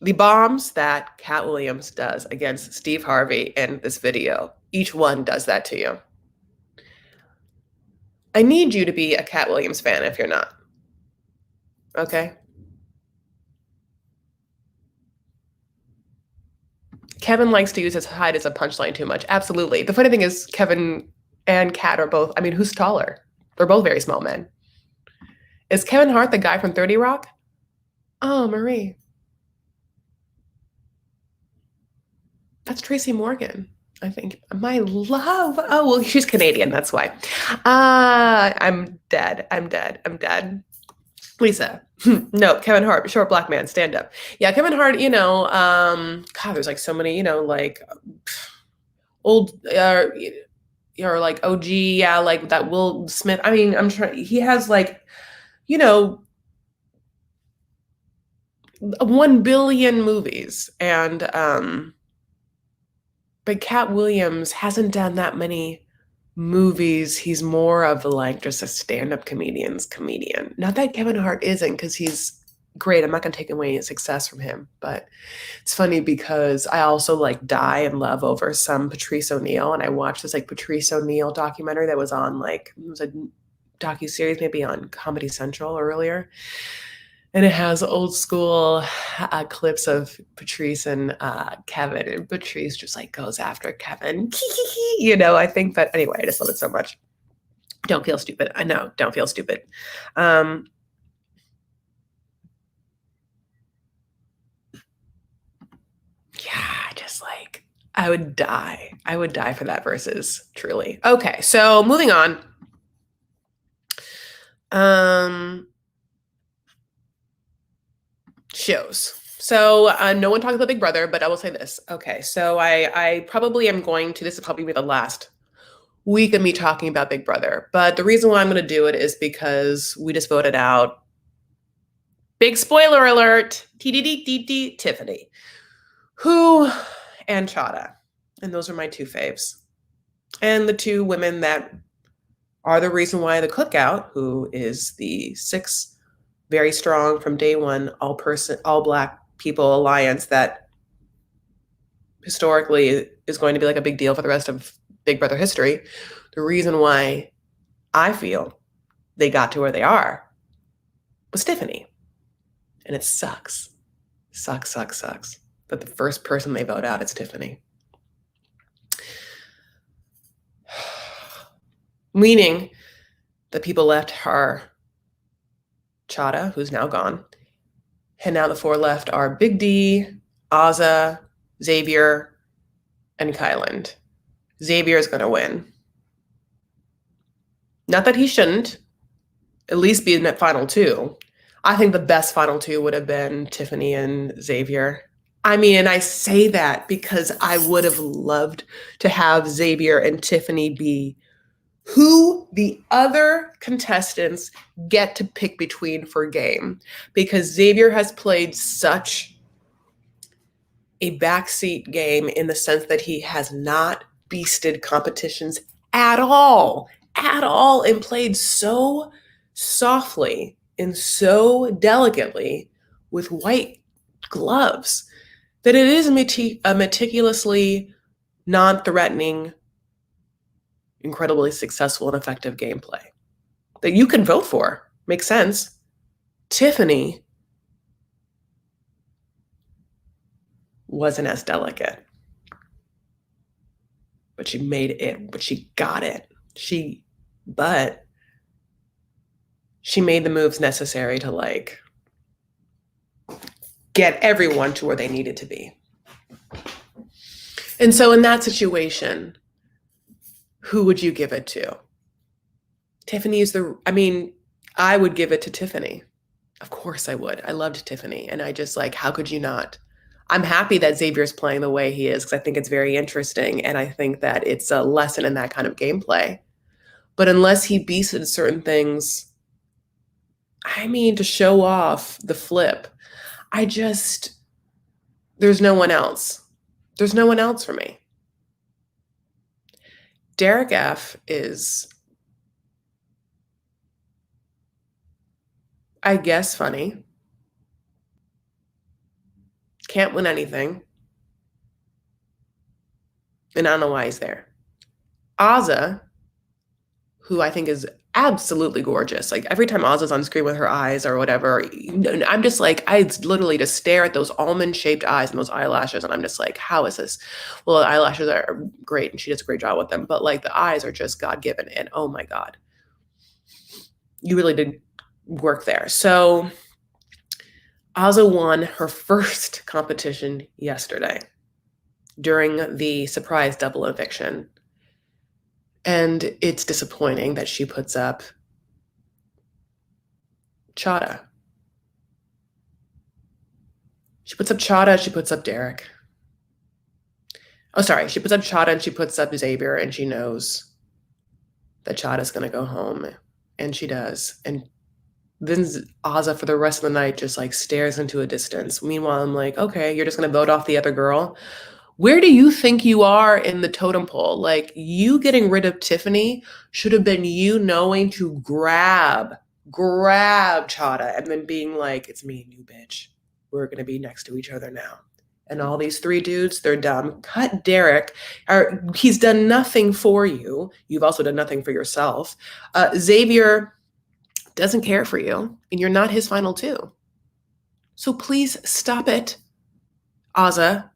the bombs that Katt Williams does against Steve Harvey in this video, each one does that to you. I need you to be a Katt Williams fan if you're not. Okay? Kevin likes to use his height as a punchline too much. Absolutely. The funny thing is, Kevin and Katt are both, I mean, who's taller? They're both very small men. Is Kevin Hart the guy from 30 Rock? Oh, Marie. That's Tracy Morgan, I think. My love. Oh, well, she's Canadian. That's why. I'm dead. Lisa. No, Kevin Hart, short black man, stand up. Yeah, Kevin Hart, God, there's like so many, like old, or like OG, yeah, like that Will Smith. I mean, I'm trying, he has like, 1 billion movies. And, but Katt Williams hasn't done that many movies. He's more of like just a stand-up comedian. Not that Kevin Hart isn't, because he's great. I'm not going to take away any success from him. But it's funny because I also like die in love over some Patrice O'Neal. And I watched this like Patrice O'Neal documentary that was on like, it was a docuseries maybe on Comedy Central earlier. And it has old school clips of Patrice and Kevin, and Patrice just like goes after Kevin, I think. But anyway, I just love it so much. Don't feel stupid. I know, don't feel stupid. Yeah, just like, I would die. I would die for that versus truly. Okay, so moving on. Shows. So no one talks about Big Brother, but I will say this. Okay, so I probably am going to, this will probably be the last week of me talking about Big Brother. But the reason why I'm going to do it is because we just voted out, big spoiler alert, Tiffany, and Chada. And those are my 2 faves. And the 2 women that are the reason why the Cookout, who is the 6 very strong from day one, all Black people alliance that historically is going to be like a big deal for the rest of Big Brother history. The reason why I feel they got to where they are was Tiffany. And it sucks. Sucks. But the first person they vote out is Tiffany. Meaning the people left are Chada, who's now gone. And now the 4 left are Big D, Azah, Xavier, and Kyland. Xavier is going to win. Not that he shouldn't, at least be in that final 2. I think the best final 2 would have been Tiffany and Xavier. I mean, and I say that because I would have loved to have Xavier and Tiffany be who the other contestants get to pick between for game, because Xavier has played such a backseat game in the sense that he has not beasted competitions at all, and played so softly and so delicately with white gloves that it is a meticulously non-threatening, incredibly successful and effective gameplay that you can vote for. Makes sense. Tiffany wasn't as delicate. But she made it, but she got it. But she made the moves necessary to like get everyone to where they needed to be. And so in that situation, who would you give it to? Tiffany is I would give it to Tiffany. Of course I would. I loved Tiffany. And I just like, how could you not? I'm happy that Xavier's playing the way he is because I think it's very interesting. And I think that it's a lesson in that kind of gameplay. But unless he beats at certain things, to show off the flip, there's no one else. There's no one else for me. Derek F is, I guess, funny. Can't win anything. And I don't know why he's there. Azah, who I think is absolutely gorgeous. Like every time Azah's on screen with her eyes or whatever, I'm just like, I literally just stare at those almond-shaped eyes and those eyelashes, and I'm just like, how is this? Well, the eyelashes are great, and she does a great job with them, but like the eyes are just God-given, and oh my God. You really did work there. So Azah won her first competition yesterday during the surprise double eviction. And it's disappointing that she puts up Chada. She puts up Chada, she puts up Derek. Oh, sorry. She puts up Chada and she puts up Xavier, and she knows that Chada's going to go home. And she does. And then Azah for the rest of the night just like stares into a distance. Meanwhile, I'm like, okay, you're just going to vote off the other girl. Where do you think you are in the totem pole? Like, you getting rid of Tiffany should have been you knowing to grab Chada and then being like, it's me and you, bitch. We're going to be next to each other now. And all these three dudes, they're dumb. Cut Derek. He's done nothing for you. You've also done nothing for yourself. Xavier doesn't care for you, and you're not his final two. So please stop it, Azah.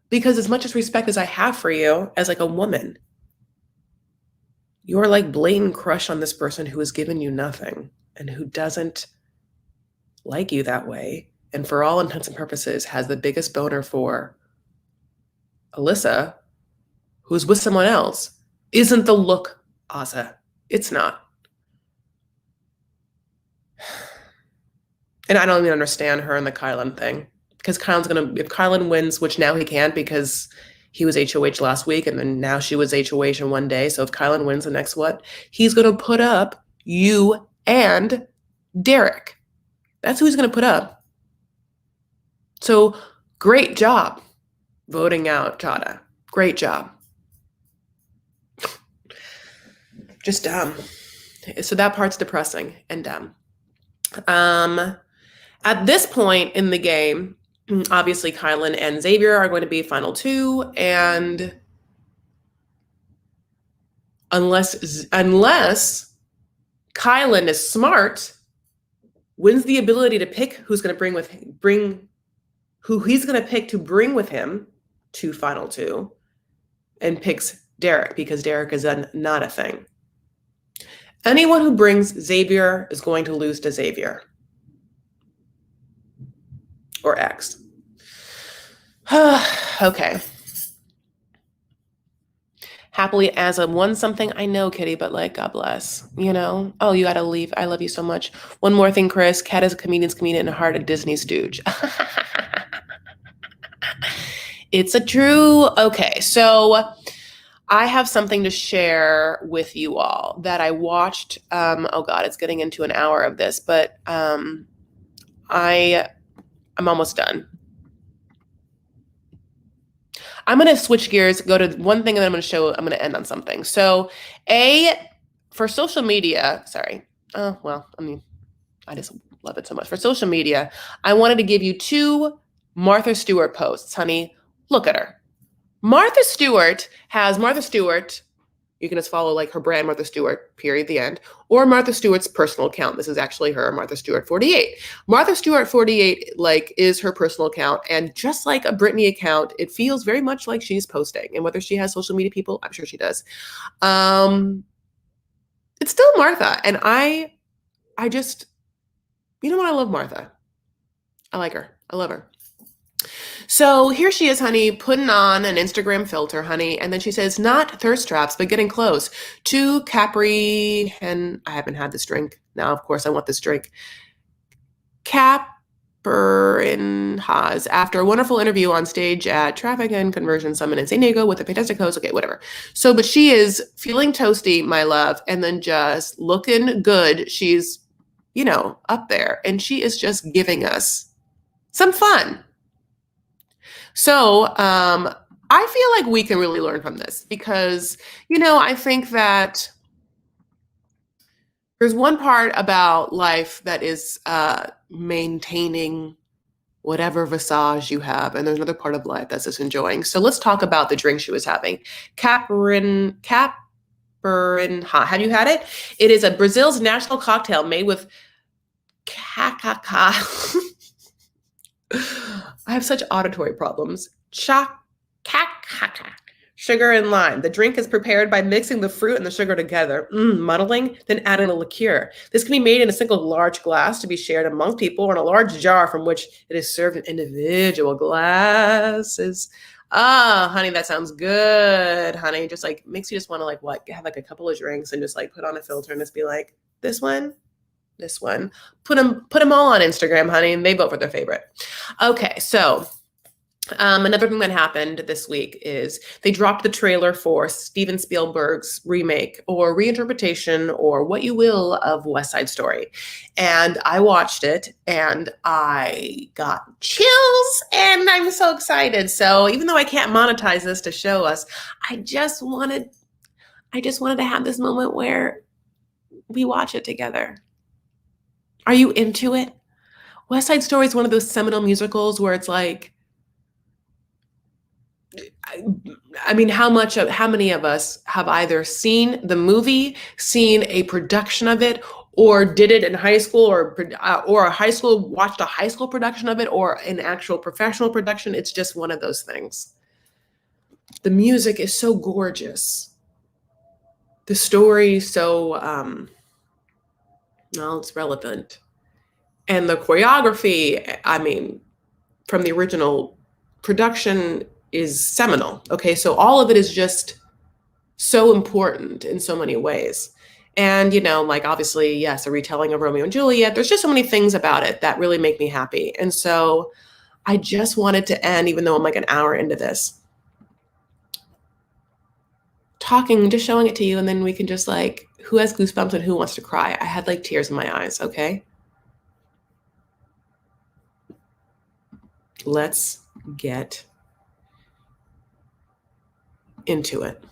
Because as much as respect as I have for you as like a woman, you're like blatant crush on this person who has given you nothing and who doesn't like you that way. And for all intents and purposes has the biggest boner for Alyssa, who's with someone else, isn't the look, Azah. It's not. And I don't even understand her and the Kylan thing. Because if Kylan wins, which now he can't because he was HOH last week and then now she was HOH in one day. So if Kylan wins the next he's going to put up you and Derek. That's who he's going to put up. So great job voting out Chada. Great job. Just dumb. So that part's depressing and dumb. At this point in the game, obviously, Kylan and Xavier are going to be final two, and unless Kylan is smart, wins the ability to pick who he's going to pick to bring with him to final two, and picks Derek because Derek is not a thing. Anyone who brings Xavier is going to lose to Xavier. Or X. Okay. Happily as a won something. I know, Kitty, but like, God bless. You know? Oh, you gotta leave. I love you so much. One more thing, Chris. Katt is a comedian's comedian and Hart a Disney stooge. It's a true. Okay, so I have something to share with you all that I watched. Oh God, it's getting into an hour of this, but I'm almost done. I'm going to switch gears, go to one thing, and then I'm going to end on something. So for social media, sorry. I just love it so much. For social media, I wanted to give you 2 Martha Stewart posts. Honey, look at her. Martha Stewart You can just follow like her brand, Martha Stewart, period, the end. Or Martha Stewart's personal account. This is actually her, Martha Stewart 48. Martha Stewart 48 like is her personal account. And just like a Britney account, it feels very much like she's posting. And whether she has social media people, I'm sure she does. It's still Martha. And I just, you know what? I love Martha. I like her. I love her. So here she is, honey, putting on an Instagram filter, honey. And then she says, not thirst traps, but getting close to Capri. And I haven't had this drink. Now, of course, I want this drink. Capri Haas, after a wonderful interview on stage at Traffic and Conversion Summit in San Diego with a fantastic host. Okay, whatever. So, but she is feeling toasty, my love, and then just looking good. She's, you know, up there. And she is just giving us some fun. So I feel like we can really learn from this because, you know, I think that there's one part about life that is maintaining whatever visage you have. And there's another part of life that's just enjoying. So let's talk about the drink she was having. Capri Haas. Have you had it? It is a Brazil's national cocktail made with cacao. I have such auditory problems. Sugar and lime. The drink is prepared by mixing the fruit and the sugar together, muddling, then adding a liqueur. This can be made in a single large glass to be shared among people or in a large jar from which it is served in individual glasses. Ah, honey, that sounds good, honey. Just like makes you just want to like what have like a couple of drinks and just like put on a filter and just be like, this one. Put them all on Instagram, honey, and they vote for their favorite. Okay, so another thing that happened this week is they dropped the trailer for Steven Spielberg's remake or reinterpretation or what you will of West Side Story. And I watched it and I got chills and I'm so excited. So even though I can't monetize this to show us, I just wanted to have this moment where we watch it together. Are you into it? West Side Story is one of those seminal musicals where it's like, I mean, how many of us have either seen the movie, seen a production of it, or did it in high school, or watched a high school production of it, or an actual professional production? It's just one of those things. The music is so gorgeous. The story so it's relevant. And the choreography, I mean, from the original production is seminal. Okay, so all of it is just so important in so many ways. And, you know, like obviously, yes, a retelling of Romeo and Juliet. There's just so many things about it that really make me happy. And so I just wanted to end, even though I'm like an hour into this, just showing it to you, and then we can just like, who has goosebumps and who wants to cry? I had like tears in my eyes, okay? Let's get into it.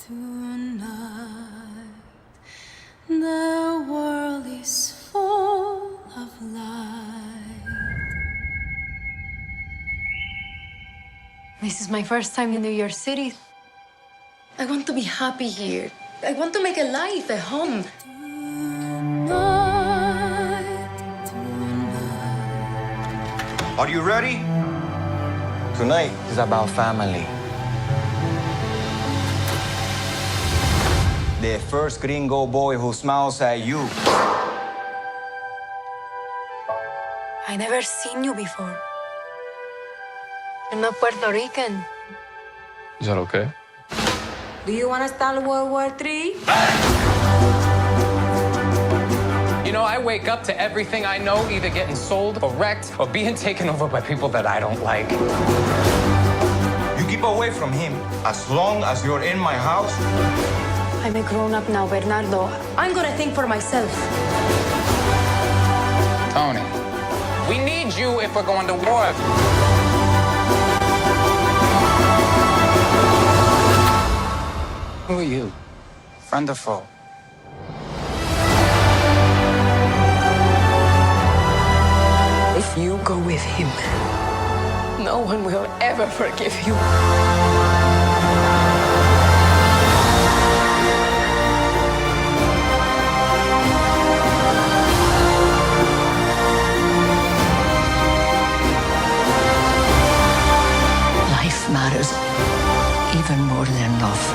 Tonight, the world is full of light. This is my first time in New York City. I want to be happy here. I want to make a life, a home. Are you ready? Tonight is about family. The first gringo boy who smiles at you. I never seen you before. You're not Puerto Rican. Is that okay? Do you want to start World War III? You know, I wake up to everything I know either getting sold or wrecked or being taken over by people that I don't like. You keep away from him as long as you're in my house. I'm a grown-up now, Bernardo. I'm gonna think for myself. Tony, We need you if we're going to war. Who are you? Friend or foe? If you go with him, no one will ever forgive you. Life matters even more than love.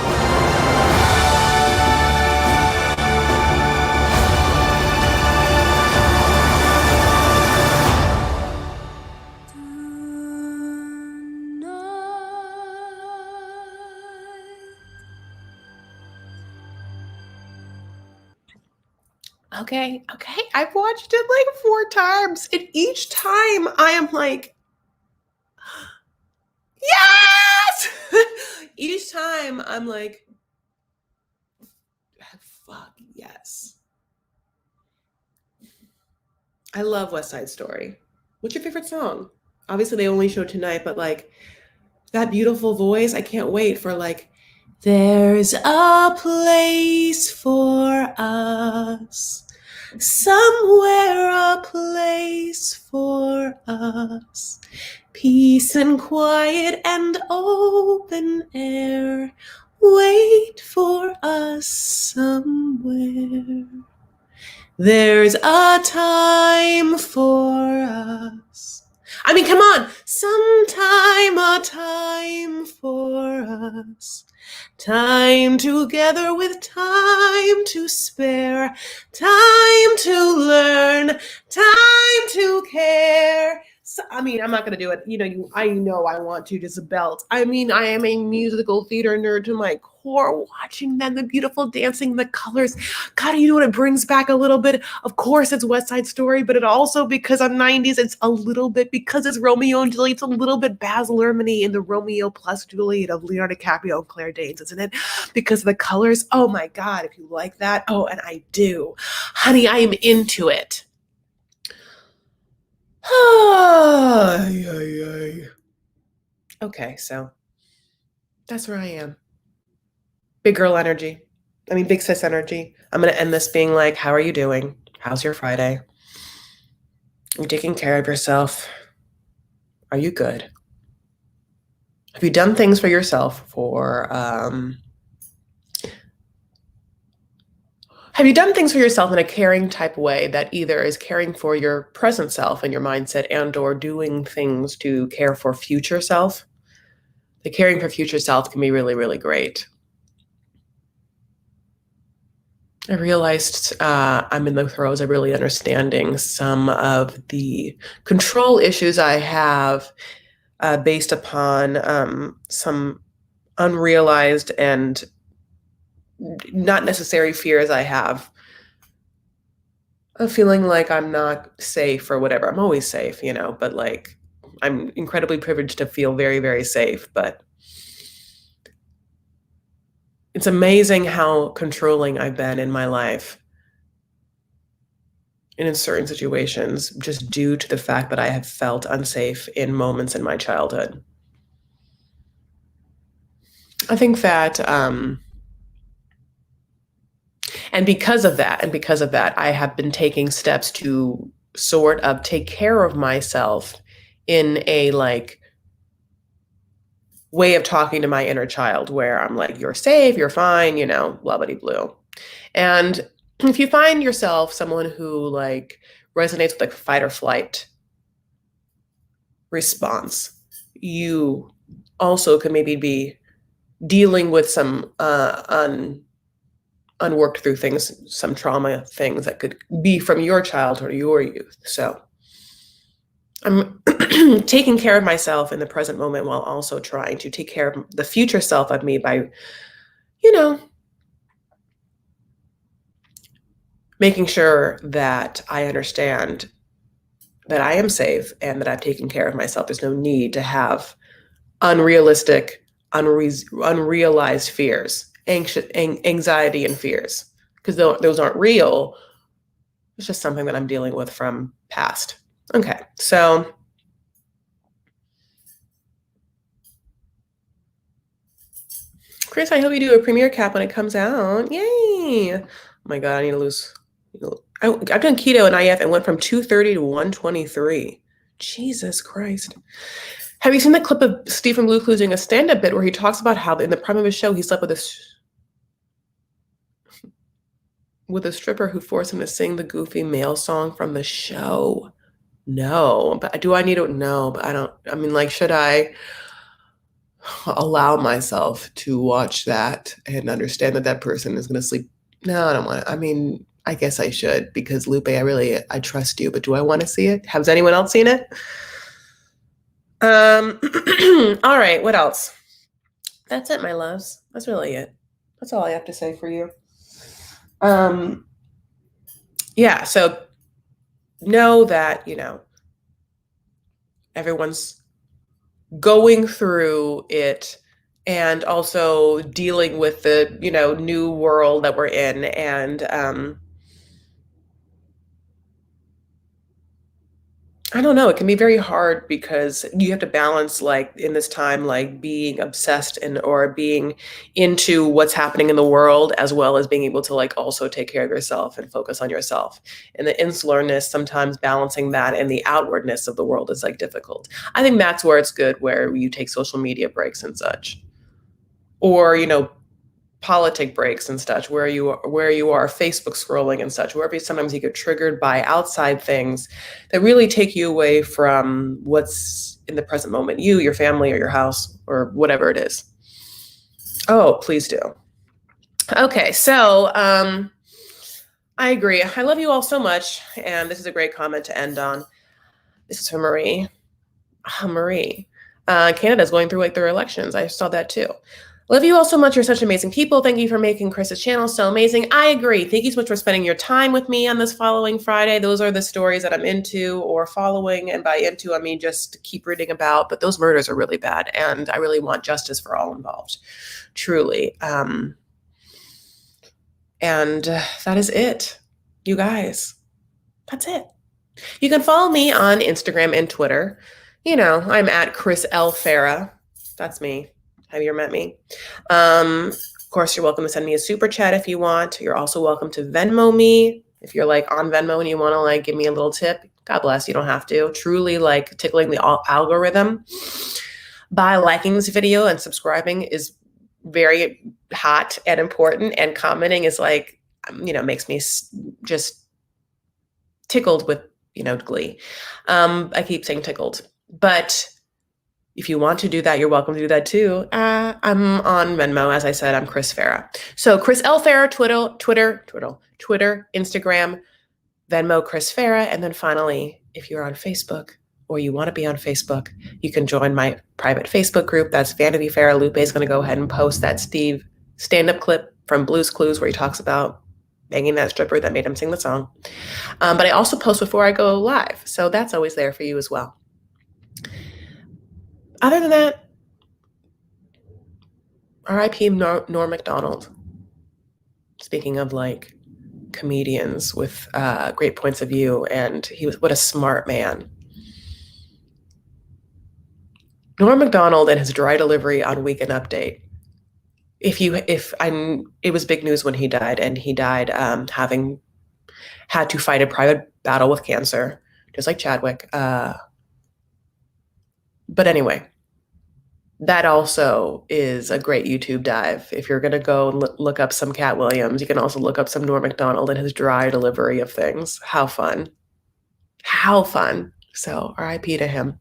Okay. I've watched it like 4 times, and each time I am like, yes! Each time I'm like, fuck yes. I love West Side Story. What's your favorite song? Obviously they only show tonight, but like that beautiful voice, I can't wait for like, there's a place for us, somewhere a place for us, peace and quiet and open air, wait for us somewhere. There's a time for us. I mean, come on. Sometime a time for us. Time together with time to spare. Time to learn. Time to care. So, I mean, I'm not going to do it. I know I want to just belt. I mean, I am a musical theater nerd to my core, watching them, the beautiful dancing, the colors. God, you know what it brings back a little bit? Of course, it's West Side Story, but it also, because I'm 90s, it's a little bit, because it's Romeo and Juliet, it's a little bit Baz Luhrmann in the Romeo plus Juliet of Leonardo DiCaprio and Claire Danes, isn't it? Because of the colors. Oh my God, if you like that. Oh, and I do. Honey, I am into it. Okay, so that's where I am. Big girl energy. I mean, big sis energy. I'm going to end this being like, how are you doing? How's your Friday? Are you taking care of yourself? Are you good? Have you done things for yourself Have you done things for yourself in a caring type way that either is caring for your present self and your mindset, and or doing things to care for future self? The caring for future self can be really, really great. I realized I'm in the throes of really understanding some of the control issues I have based upon some unrealized and not necessary fears I have of feeling like I'm not safe or whatever. I'm always safe, but like I'm incredibly privileged to feel very, very safe. But it's amazing how controlling I've been in my life and in certain situations, just due to the fact that I have felt unsafe in moments in my childhood. I think that, and because of that, I have been taking steps to sort of take care of myself in a like way of talking to my inner child, where I'm like, you're safe, you're fine, blah-bitty-blue. And if you find yourself someone who like resonates with like fight or flight response, you also could maybe be dealing with some unworked through things, some trauma things that could be from your childhood or your youth. So I'm taking care of myself in the present moment while also trying to take care of the future self of me by, making sure that I understand that I am safe and that I've taken care of myself. There's no need to have unrealistic, unrealized fears, anxiety and fears, because those aren't real. It's just something that I'm dealing with from past. Okay, so Chris, I hope you do a premiere cap when it comes out. Yay! Oh my God, I need to lose. I've done keto and IF and went from 230 to 123. Jesus Christ. Have you seen the clip of Steve from Blue Clues doing a stand-up bit where he talks about how in the prime of his show he slept with a stripper who forced him to sing the goofy male song from the show? No, but do I need to? No, but I don't. I mean, like, should I allow myself to watch that and understand that that person is going to sleep? No, I don't want to. I mean, I guess I should because Lupe, I trust you, but do I want to see it? Has anyone else seen it? All right, what else? That's it, my loves. That's really it. That's all I have to say for you. Yeah, so know that, everyone's going through it and also dealing with the, new world that we're in. And I don't know, it can be very hard because you have to balance, like, in this time, like being obsessed or being into what's happening in the world, as well as being able to, like, also take care of yourself and focus on yourself. And the insularness, sometimes balancing that and the outwardness of the world is, like, difficult. I think that's where it's good, where you take social media breaks and such. Or, politic breaks and such, where you are Facebook scrolling and such, where sometimes you get triggered by outside things that really take you away from what's in the present moment, you, your family, or your house, or whatever it is. Oh, please do. Okay, so I agree. I love you all so much, and this is a great comment to end on. This is from Marie. Marie. Canada's going through, like, their elections. I saw that too. Love you all so much. You're such amazing people. Thank you for making Chris's channel so amazing. I agree. Thank you so much for spending your time with me on this following Friday. Those are the stories that I'm into or following. And by into, I mean just keep reading about. But those murders are really bad. And I really want justice for all involved. Truly. And that is it. You guys. That's it. You can follow me on Instagram and Twitter. I'm at Chris L. Farah. That's me. Have you ever met me? Of course, you're welcome to send me a super chat if you want. You're also welcome to Venmo me. If you're, like, on Venmo and you want to, like, give me a little tip, God bless, you don't have to. Truly, like, tickling the algorithm by liking this video and subscribing is very hot and important. And commenting is, like, makes me just tickled with, glee. I keep saying tickled. But if you want to do that, you're welcome to do that too. I'm on Venmo, as I said. I'm Chris Farah. So Chris L. Farah, Twitter, Instagram, Venmo, Chris Farah. And then finally, if you're on Facebook or you want to be on Facebook, you can join my private Facebook group. That's Vanity Farah. Lupe is going to go ahead and post that Steve stand-up clip from Blue's Clues where he talks about banging that stripper that made him sing the song. But I also post before I go live. So that's always there for you as well. Other than that, R.I.P. Norm Macdonald. Speaking of, like, comedians with great points of view, and what a smart man. Norm Macdonald and his dry delivery on Weekend Update. It was big news when he died, and he died having had to fight a private battle with cancer, just like Chadwick. But anyway. That also is a great YouTube dive. If you're going to go and look up some Katt Williams, you can also look up some Norm Macdonald and his dry delivery of things. How fun. How fun. So RIP to him.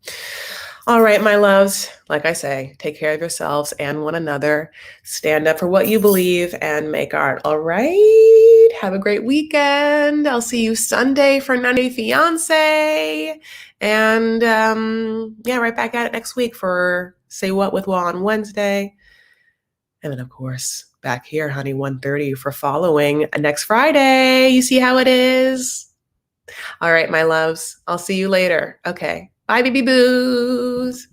All right, my loves. Like I say, take care of yourselves and one another. Stand up for what you believe and make art. All right. Have a great weekend. I'll see you Sunday for 90 Fiance. And right back at it next week for Say What with Wa on Wednesday. And then, of course, back here, honey, 1:30 for following next Friday. You see how it is? All right, my loves. I'll see you later. Okay. Bye, baby boos.